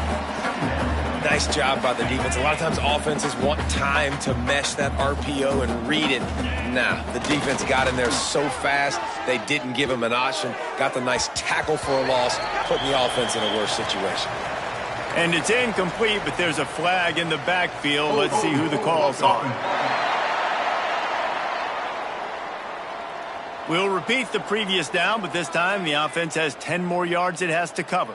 Nice job by the defense. A lot of times offenses want time to mesh that RPO and read it. Nah, the defense got in there so fast, they didn't give him an option. Got the nice tackle for a loss, putting the offense in a worse situation. And it's incomplete, but there's a flag in the backfield. Let's see who the calls are. We'll repeat the previous down, but this time the offense has 10 more yards it has to cover.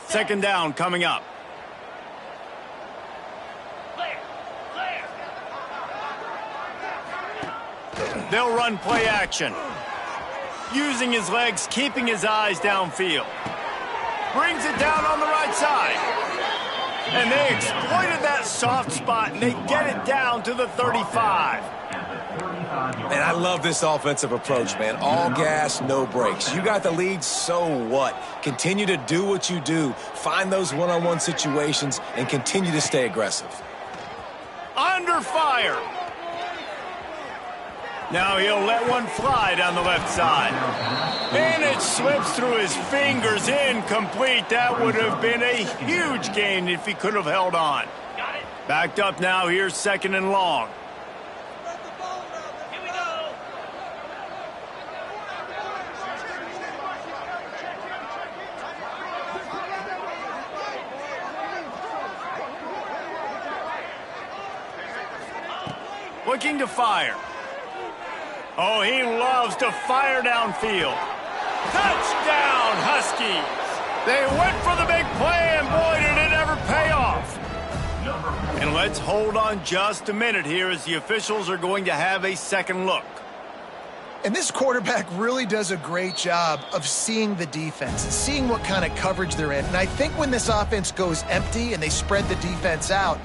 Second down coming up. They'll run play action. Using his legs, keeping his eyes downfield. Brings it down on the right side. And they exploited that soft spot, and they get it down to the 35. Man, I love this offensive approach, man. All gas, no brakes. You got the lead, so what? Continue to do what you do. Find those one-on-one situations and continue to stay aggressive. Under fire. Now he'll let one fly down the left side. And it slips through his fingers, incomplete. That would have been a huge gain if he could have held on. Backed up now, here's 2nd and long. Here we go. Looking to fire. Oh, he loves to fire downfield. Touchdown, Huskies! They went for the big play, and boy, did it ever pay off. And let's hold on just a minute here as the officials are going to have a second look. And this quarterback really does a great job of seeing the defense, seeing what kind of coverage they're in. And I think when this offense goes empty and they spread the defense out,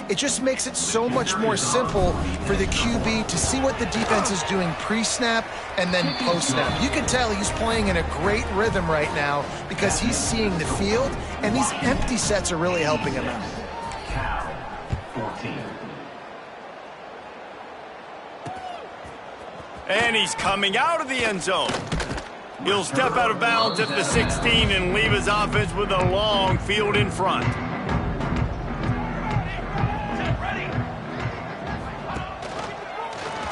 it just makes it so much more simple for the QB to see what the defense is doing pre-snap and then post-snap. You can tell he's playing in a great rhythm right now because he's seeing the field, and these empty sets are really helping him out. 14. And he's coming out of the end zone. He'll step out of bounds at the 16 and leave his offense with a long field in front.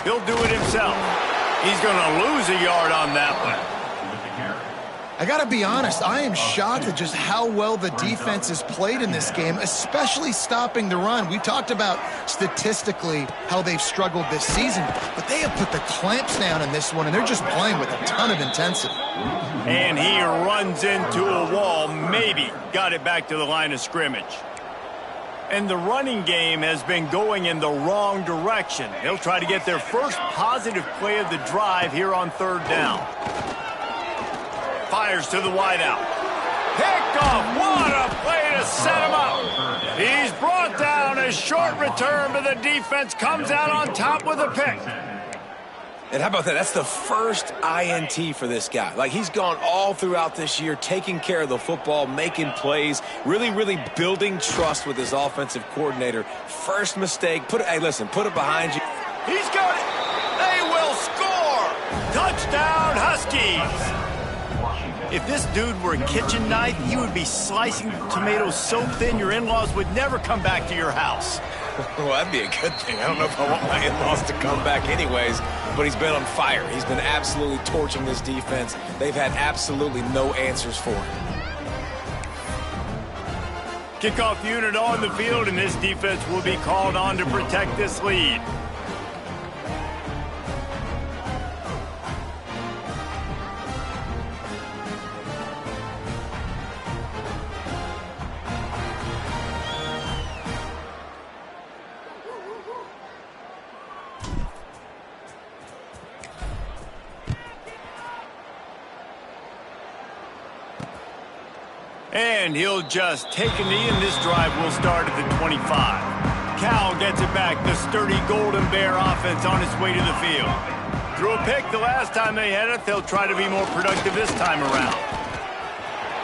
He'll do it himself. He's going to lose a yard on that one. I got to be honest, I am shocked at just how well the defense has played in this game, especially stopping the run. We talked about statistically how they've struggled this season, but they have put the clamps down in this one, and they're just playing with a ton of intensity. And he runs into a wall, maybe got it back to the line of scrimmage. And the running game has been going in the wrong direction. They'll try to get their first positive play of the drive here on 3rd down. Fires to the wideout. Picked off. What a play to set him up. He's brought down. A short return, but the defense comes out on top with a pick. And how about that? That's the first INT for this guy. Like, he's gone all throughout this year, taking care of the football, making plays, really, really building trust with his offensive coordinator. First mistake, hey, listen, put it behind you. He's got it. They will score. Touchdown, Huskies. If this dude were a kitchen knife, he would be slicing tomatoes so thin your in-laws would never come back to your house. Well, that'd be a good thing. I don't know if I want my in-laws to come back anyways, but he's been on fire. He's been absolutely torching this defense. They've had absolutely no answers for him. Kickoff unit on the field, and this defense will be called on to protect this lead. And he'll just take a knee, and this drive will start at the 25. Cal gets it back. The sturdy Golden Bear offense on its way to the field. Threw a pick the last time they had it. They'll try to be more productive this time around.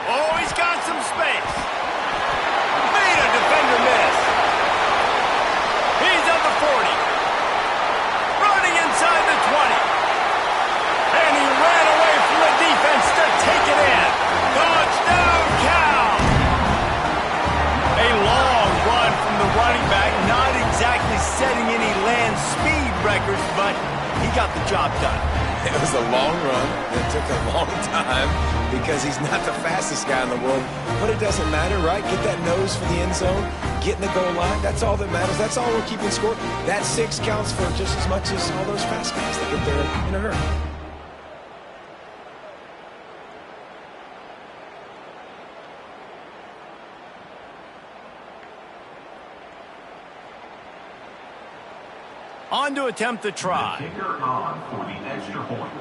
Oh, he's got some space. Made a defender miss. He's at the 40. Running inside the 20. And he ran away from the defense to take it in. Touchdown, Cal! A long run from the running back, not exactly setting any land speed records, but he got the job done. It was a long run. It took a long time because he's not the fastest guy in the world. But it doesn't matter, right? Get that nose for the end zone, get in the goal line. That's all that matters. That's all we're keeping score. That 6 counts for just as much as all those fast guys that get there in a hurry. On to attempt the try. The kicker on for the extra point.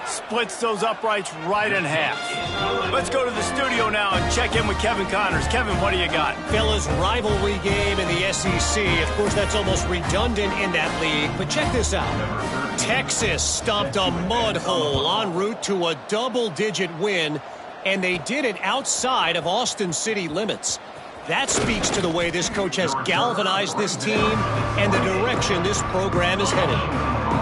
Splits those uprights right in half. Let's go to the studio now and check in with Kevin Connors. Kevin, what do you got? Fellas, rivalry game in the SEC. Of course, that's almost redundant in that league. But check this out. Texas stomped a mud hole en route to a double-digit win, and they did it outside of Austin city limits. That speaks to the way this coach has galvanized this team and the direction this program is headed.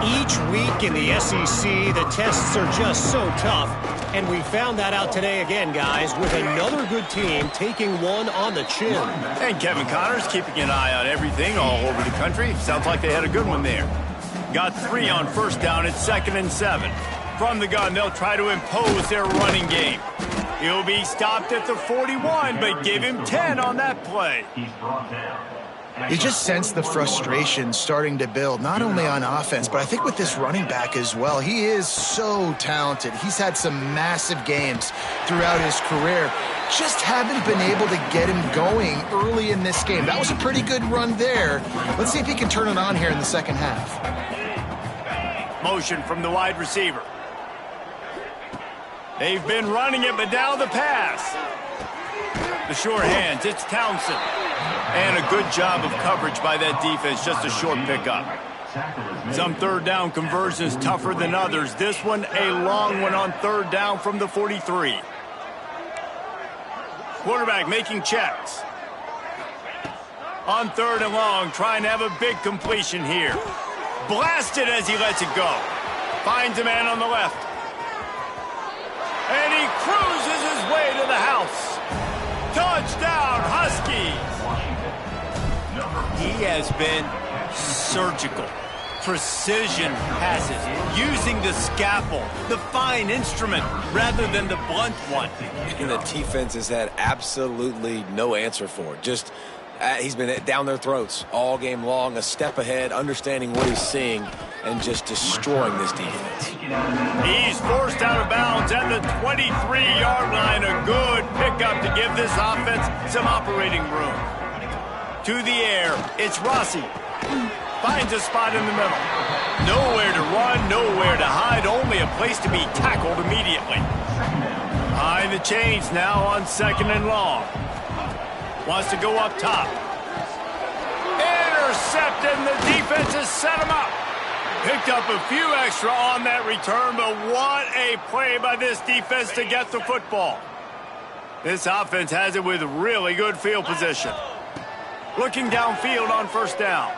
Each week in the SEC, the tests are just so tough, and we found that out today again, guys, with another good team taking one on the chin. And Kevin Connors keeping an eye on everything all over the country. Sounds like they had a good one there. Got 3 on first down at 2nd and 7. From the gun, they'll try to impose their running game. He'll be stopped at the 41, but give him 10 on that play. He's brought down. You just sense the frustration starting to build, not only on offense, but I think with this running back as well. He is so talented. He's had some massive games throughout his career. Just haven't been able to get him going early in this game. That was a pretty good run there. Let's see if he can turn it on here in the second half. Motion from the wide receiver. They've been running it, but now the pass. The short hands, it's Townsend. And a good job of coverage by that defense, just a short pickup. Some third down conversions tougher than others. This one, a long one on third down from the 43. Quarterback making checks. On third and long, trying to have a big completion here. Blasted as he lets it go. Finds a man on the left. And he cruises his way to the house. Touchdown, Huskies. He has been surgical. Precision passes, using the scalpel, the fine instrument, rather than the blunt one. And the defense has had absolutely no answer for it. Just, he's been down their throats all game long, a step ahead, understanding what he's seeing, and just destroying this defense. He's forced out of bounds at the 23-yard line. A good pickup to give this offense some operating room. To the air, it's Rossi. Finds a spot in the middle. Nowhere to run, nowhere to hide, only a place to be tackled immediately. Behind the chains now on 2nd and long. Wants to go up top. intercepted, and the defense has set him up. Picked up a few extra on that return, but what a play by this defense to get the football. This offense has it with really good field position. Looking downfield on first down.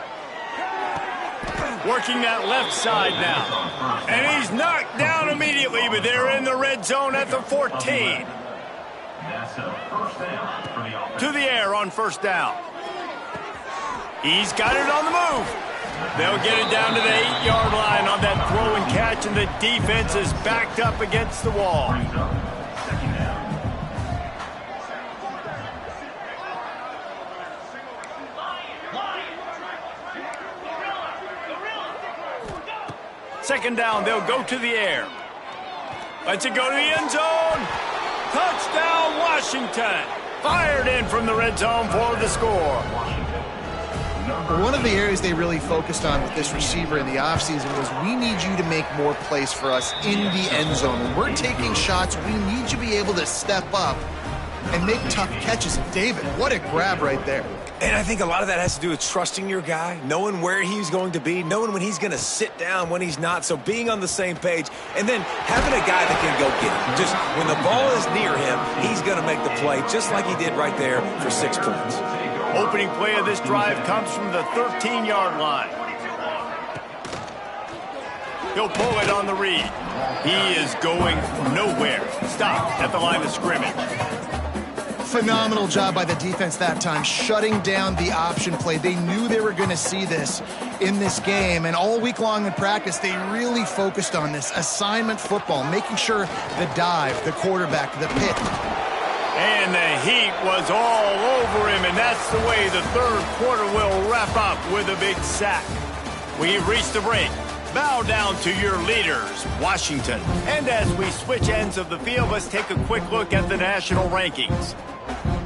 Working that left side now. And he's knocked down immediately, but they're in the red zone at the 14. To the air on first down. He's got it on the move. They'll get it down to the 8-yard line on that throw and catch, and the defense is backed up against the wall. Second down, they'll go to the air. Let's it go to the end zone. Touchdown, Washington. Fired in from the red zone for the score. One of the areas they really focused on with this receiver in the offseason was, we need you to make more plays for us in the end zone. When we're taking shots, we need you to be able to step up and make tough catches. And David, what a grab right there. And I think a lot of that has to do with trusting your guy, knowing where he's going to be, knowing when he's going to sit down, when he's not. So being on the same page, and then having a guy that can go get it. Just when the ball is near him, he's going to make the play, just like he did right there for 6 points. Opening play of this drive comes from the 13-yard line. He'll pull it on the read. He is going nowhere. Stop at the line of scrimmage. Phenomenal job by the defense that time, shutting down the option play. They knew they were going to see this in this game, and all week long in practice, they really focused on this assignment football, making sure the dive, the quarterback, the pit. And the heat was all over him, and that's the way the third quarter will wrap up with a big sack. We've reached the break. Bow down to your leaders, Washington. And as we switch ends of the field, let's take a quick look at the national rankings.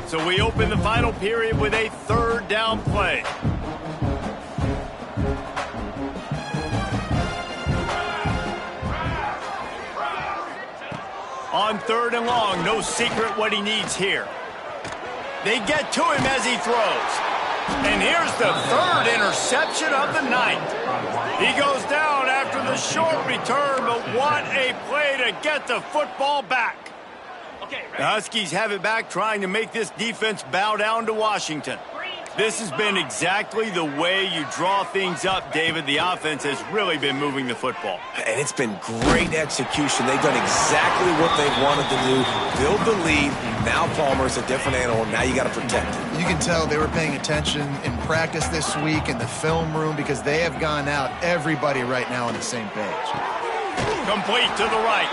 So we open the final period with a third down play. On third and long, no secret what he needs here. They get to him as he throws. And here's the third interception of the night. He goes down after the short return, but what a play to get the football back. The Huskies have it back, trying to make this defense bow down to Washington. This has been exactly the way you draw things up, David. The offense has really been moving the football. And it's been great execution. They've done exactly what they've wanted to do. Build the lead. Now Palmer's a different animal. Now you got to protect it. You can tell they were paying attention in practice this week in the film room, because they have gone out, everybody right now on the same page. Complete to the right.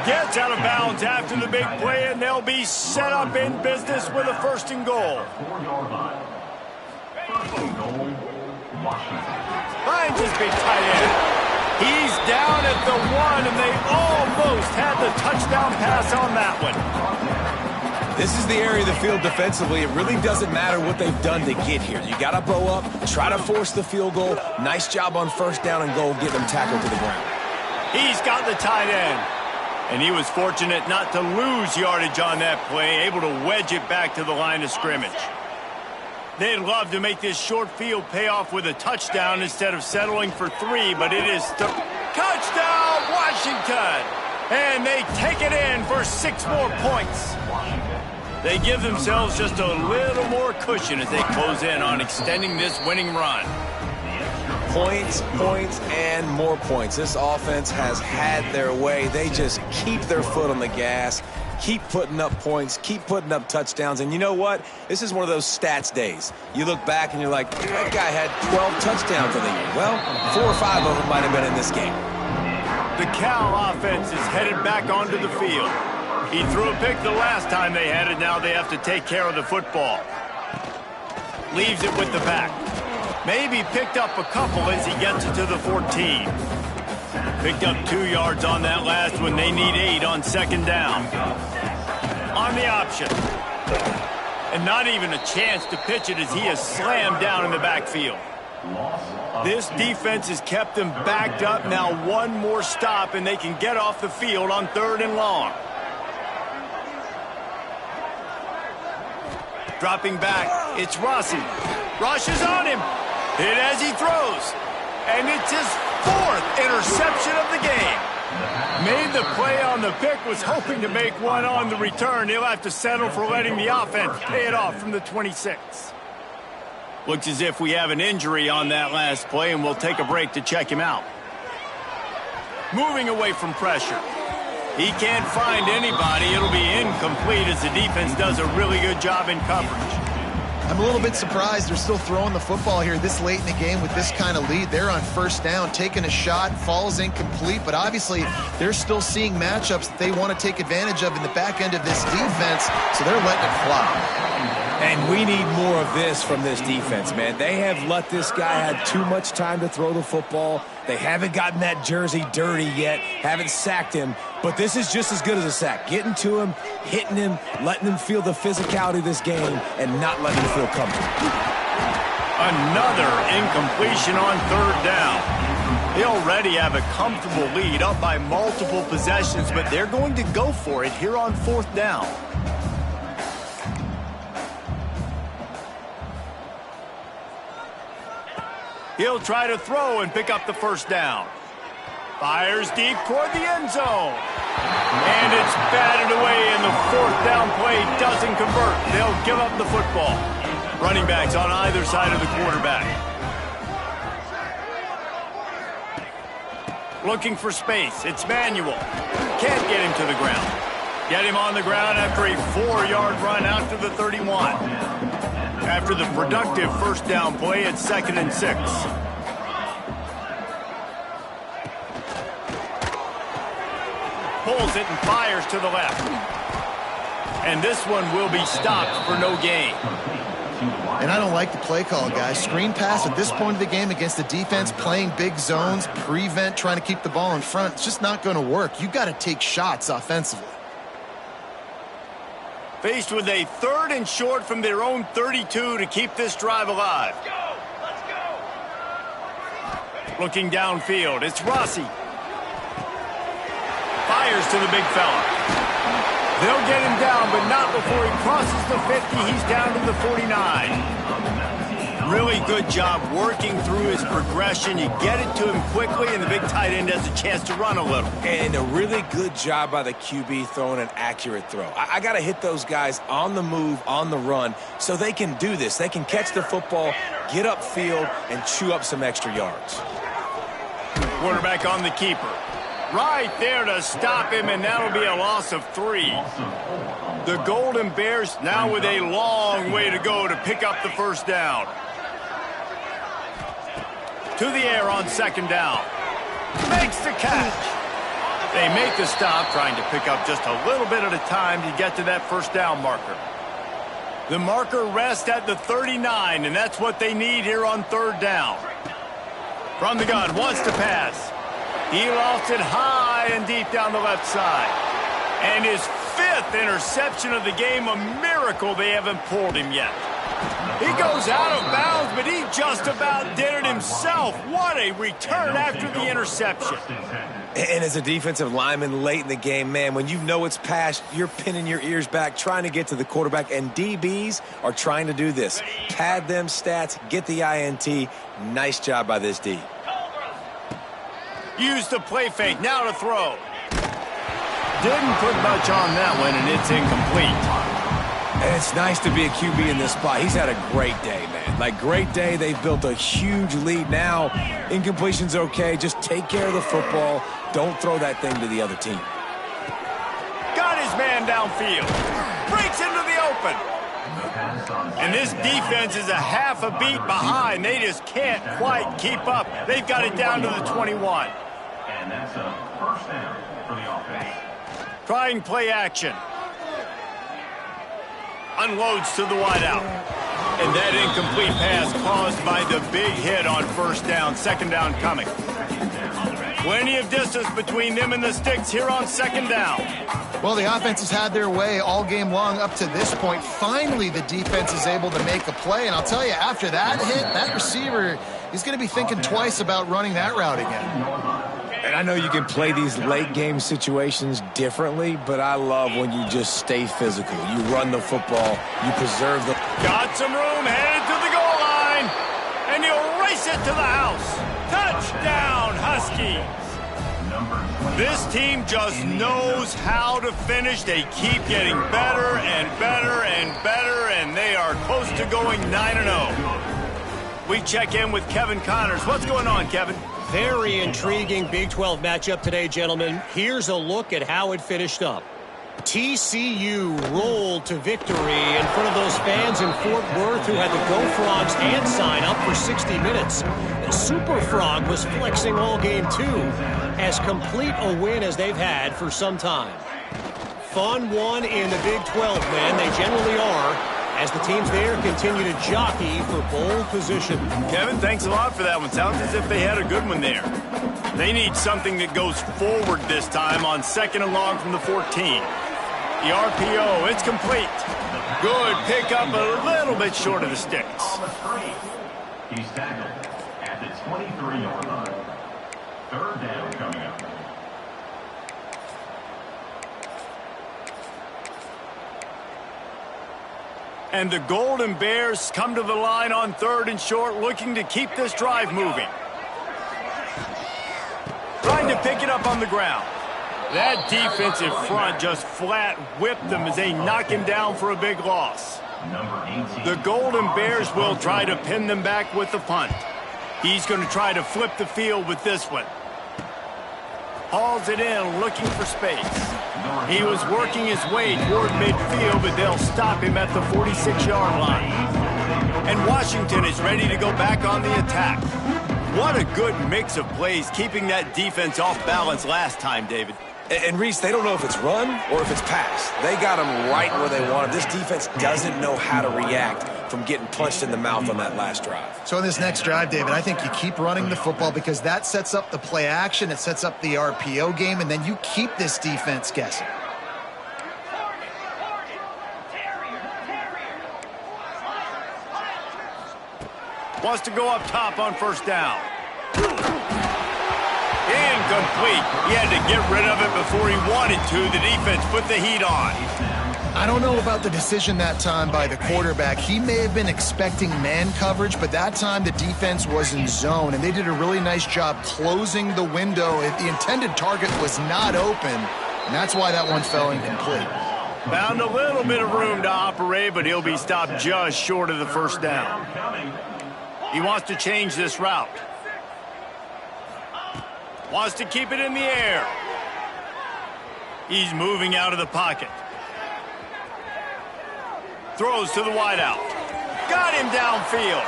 Gets out of bounds after the big play, and they'll be set up in business with a first and goal. Finds his big tight end. He's down at the 1, and they almost had the touchdown pass on that one. This is the area of the field defensively. It really doesn't matter what they've done to get here. You got to bow up, try to force the field goal. Nice job on first down and goal, get them tackled to the ground. He's got the tight end. And he was fortunate not to lose yardage on that play, able to wedge it back to the line of scrimmage. They'd love to make this short field pay off with a touchdown instead of settling for 3, but it is touchdown, Washington! And they take it in for 6 more points. They give themselves just a little more cushion as they close in on extending this winning run. Points, points, and more points. This offense has had their way. They just keep their foot on the gas, keep putting up points, keep putting up touchdowns. And you know what? This is one of those stats days. You look back and you're like, that guy had 12 touchdowns in the year. Well, 4 or 5 of them might have been in this game. The Cal offense is headed back onto the field. He threw a pick the last time they had it. Now they have to take care of the football. Leaves it with the back. Maybe picked up a couple as he gets it to the 14. Picked up 2 yards on that last one. They need 8 on second down. On the option. And not even a chance to pitch it as he is slammed down in the backfield. This defense has kept them backed up. Now 1 more stop and they can get off the field on third and long. Dropping back, it's Rossi. Rush is on him. Hit as he throws. And it's his 4th interception of the game. Made the play on the pick, was hoping to make one on the return. He'll have to settle for letting the offense pay it off from the 26. Looks as if we have an injury on that last play, and we'll take a break to check him out. Moving away from pressure. He can't find anybody. It'll be incomplete as the defense does a really good job in coverage. I'm a little bit surprised they're still throwing the football here this late in the game with this kind of lead. They're on first down, taking a shot, falls incomplete, but obviously they're still seeing matchups that they want to take advantage of in the back end of this defense, so they're letting it fly. And we need more of this from this defense, man. They have let this guy have too much time to throw the football. They haven't gotten that jersey dirty yet, haven't sacked him, but this is just as good as a sack. Getting to him, hitting him, letting him feel the physicality of this game, and not letting him feel comfortable. Another incompletion on 3rd down. They already have a comfortable lead, up by multiple possessions, but they're going to go for it here on 4th down. He'll try to throw and pick up the first down. Fires deep toward the end zone. And it's batted away, and the 4th down play doesn't convert. They'll give up the football. Running backs on either side of the quarterback. Looking for space. It's Manuel. Can't get him to the ground. Get him on the ground after a 4-yard run out to the 31. After the productive first down play at 2nd and 6. Pulls it and fires to the left. And this one will be stopped for no gain. And I don't like the play call, guys. Screen pass at this point of the game against the defense, playing big zones, prevent, trying to keep the ball in front. It's just not going to work. You got to take shots offensively. Faced with a 3rd and short from their own 32 to keep this drive alive. Let's go. Looking downfield, it's Rossi. Fires to the big fella. They'll get him down, but not before he crosses the 50. He's down to the 49. Really good job working through his progression. You get it to him quickly, and the big tight end has a chance to run a little. And a really good job by the QB throwing an accurate throw. I got to hit those guys on the move, on the run, so they can do this. They can catch the football, get upfield, and chew up some extra yards. Quarterback on the keeper. Right there to stop him, and that'll be a loss of 3. The Golden Bears now with a long way to go to pick up the first down. To the air on 2nd down. Makes the catch. They make the stop, trying to pick up just a little bit at a time to get to that first down marker. The marker rests at the 39, and that's what they need here on 3rd down. From the gun, wants to pass. He lofts it high and deep down the left side. And his 5th interception of the game, a miracle they haven't pulled him yet. He goes out of bounds, but he just about did it himself. What a return after the interception. And as a defensive lineman late in the game, man, when you know it's passed, you're pinning your ears back, trying to get to the quarterback, and DBs are trying to do this. Pad them stats, get the INT. Nice job by this D. Use the play fake, now to throw. Didn't put much on that one, and it's incomplete. And it's nice to be a QB in this spot. He's had a great day, man. Like, great day. They've built a huge lead now. Incompletion's okay. Just take care of the football. Don't throw that thing to the other team. Got his man downfield. Breaks into the open. And this defense is a half a beat behind. They just can't quite keep up. They've got it down to the 21. And that's a first down for the offense. Trying play action. Unloads to the wideout. And that incomplete pass caused by the big hit on first down. 2nd down coming. Plenty of distance between them and the sticks here on 2nd down. Well, the offense has had their way all game long up to this point. Finally, the defense is able to make a play. And I'll tell you, after that hit, that receiver, he's going to be thinking twice about running that route again. And I know you can play these late-game situations differently, but I love when you just stay physical. You run the football. You preserve the... Got some room, headed to the goal line. And he'll race Takes it to the house. Touchdown, Huskies. This team just knows how to finish. They keep getting better and better and better, and they are close to going 9-0. We check in with Kevin Connors. What's going on, Kevin? Very intriguing Big 12 matchup today, gentlemen. Here's a look at how it finished up. TCU rolled to victory in front of those fans in Fort Worth who had the Go Frogs hand sign up for 60 minutes. The Super Frog was flexing all game too. As complete a win as they've had for some time. Fun one in the Big 12, man. They generally are, as the teams there continue to jockey for bowl position. Kevin, thanks a lot for that one. Sounds as if they had a good one there. They need something that goes forward this time on 2nd and long from the 14. The RPO, it's complete. Good pickup, a little bit short of the sticks. On the screen, he's tackled at the 23-yard line. 3rd down coming up. And the Golden Bears come to the line on 3rd and short, looking to keep this drive moving. Trying to pick it up on the ground. That defensive front just flat whipped them as they knock him down for a big loss. The Golden Bears will try to pin them back with the punt. He's going to try to flip the field with this one. Hauls it in, looking for space. He was working his way toward midfield, but they'll stop him at the 46-yard line. And Washington is ready to go back on the attack. What a good mix of plays, keeping that defense off balance last time, David. And Reese, they don't know if it's run or if it's pass. They got them right where they want them. This defense doesn't know how to react from getting punched in the mouth on that last drive. So in this next drive, David, I think you keep running the football because that sets up the play action, it sets up the RPO game, and then you keep this defense guessing. Wants to go up top on 1st down. Incomplete. He had to get rid of it before he wanted to. The defense put the heat on. I don't know about the decision that time by the quarterback. He may have been expecting man coverage, but that time the defense was in zone, and they did a really nice job closing the window. The intended target was not open, and that's why that one fell incomplete. Found a little bit of room to operate, but he'll be stopped just short of the 1st down. He wants to change this route. Wants to keep it in the air. He's moving out of the pocket. Throws to the wideout. Got him downfield.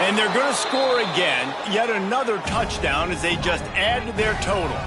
And they're going to score again. Yet another touchdown as they just add to their total.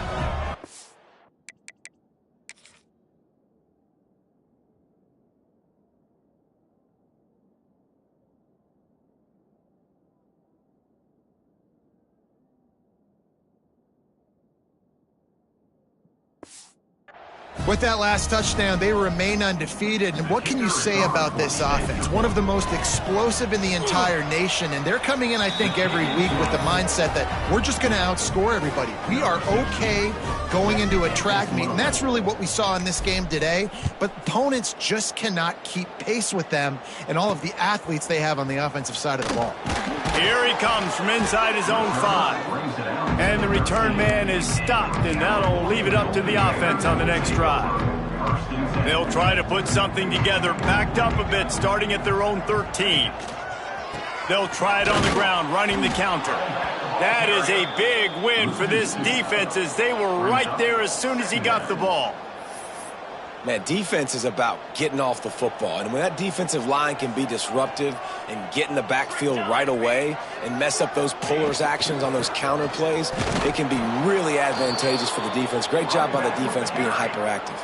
With that last touchdown, they remain undefeated. And what can you say about this offense? One of the most explosive in the entire nation. And they're coming in, I think, every week with the mindset that we're just going to outscore everybody. We are okay going into a track meet. And that's really what we saw in this game today. But opponents just cannot keep pace with them and all of the athletes they have on the offensive side of the ball. Here he comes from inside his own 5. And the return man is stopped, and that'll leave it up to the offense on the next drive. They'll try to put something together, backed up a bit, starting at their own 13. They'll try it on the ground, running the counter. That is a big win for this defense as they were right there as soon as he got the ball. Man, defense is about getting off the football. And when that defensive line can be disruptive and get in the backfield right away and mess up those pullers actions on those counter plays, it can be really advantageous for the defense. Great job by the defense being hyperactive.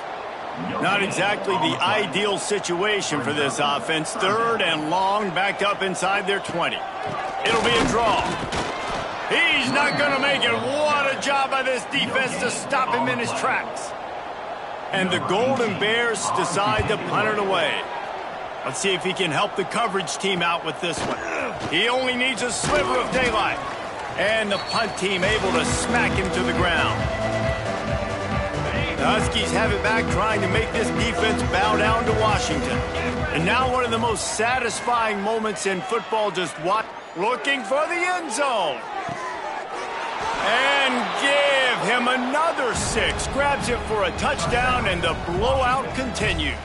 Not exactly the ideal situation for this offense. 3rd and long, backed up inside their 20. It'll be a draw. He's not going to make it. What a job by this defense to stop him in his tracks. And the Golden Bears decide to punt it away. Let's see if he can help the coverage team out with this one. He only needs a sliver of daylight. And the punt team able to smack him to the ground. The Huskies have it back, trying to make this defense bow down to Washington. And now one of the most satisfying moments in football, just looking for the end zone. And give him another 6. Grabs it for a touchdown, and the blowout continues.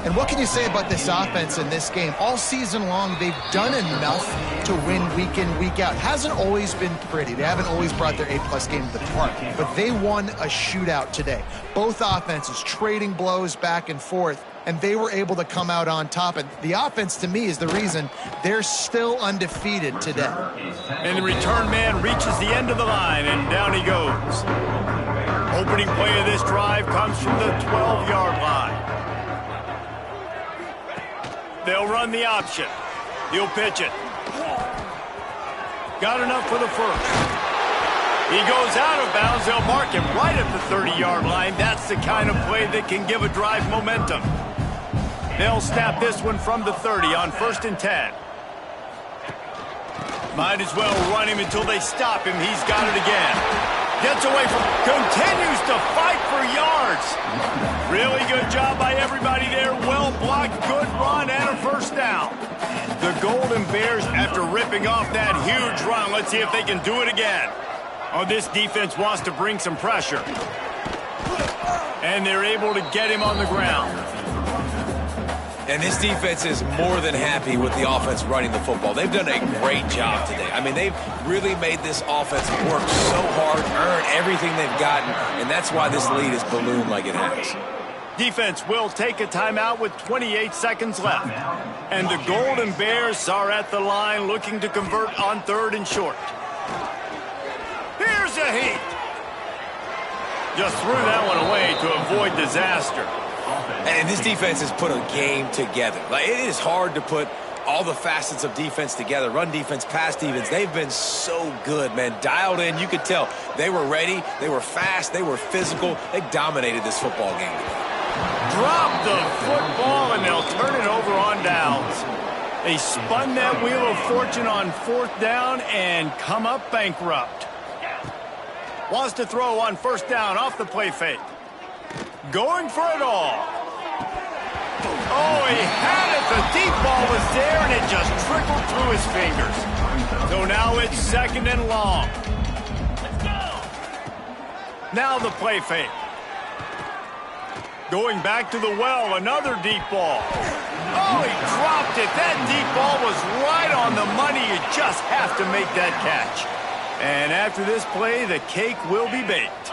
And what can you say about this offense in this game? All season long, they've done enough to win week in, week out. Hasn't always been pretty. They haven't always brought their A-plus game to the park. But they won a shootout today. Both offenses trading blows back and forth, and they were able to come out on top. And the offense, to me, is the reason they're still undefeated today. And the return man reaches the end of the line, and down he goes. Opening play of this drive comes from the 12-yard line. They'll run the option. He'll pitch it. Got enough for the first. He goes out of bounds. They'll mark him right at the 30-yard line. That's the kind of play that can give a drive momentum. They'll snap this one from the 30 on 1st and 10. Might as well run him until they stop him. He's got it again. Gets away from, continues to fight for yards. Really good job by everybody there. Well blocked, good run, and a first down. The Golden Bears, after ripping off that huge run, let's see if they can do it again. Oh, this defense wants to bring some pressure. And they're able to get him on the ground. And this defense is more than happy with the offense running the football. They've done a great job today. I mean, they've really made this offense work so hard, earn everything they've gotten, and that's why this lead is ballooned like it has. Defense will take a timeout with 28 seconds left. And the Golden Bears are at the line looking to convert on 3rd and short. Here's a heat. Just threw that one away to avoid disaster. And this defense has put a game together. Like, it is hard to put all the facets of defense together. Run defense, pass defense. They've been so good, man. Dialed in. You could tell they were ready. They were fast. They were physical. They dominated this football game today. Drop the football, and they'll turn it over on downs. They spun that wheel of fortune on 4th down and come up bankrupt. Wants to throw on 1st down off the play fake. Going for it all. Oh, he had it. The deep ball was there, and it just trickled through his fingers. So now it's 2nd and long. Now the play fake. Going back to the well, another deep ball. Oh, he dropped it. That deep ball was right on the money. You just have to make that catch. And after this play, the cake will be baked.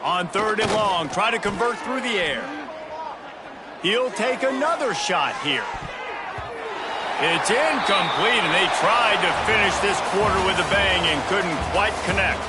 On 3rd and long, try to convert through the air. He'll take another shot here. It's incomplete, and they tried to finish this quarter with a bang and couldn't quite connect.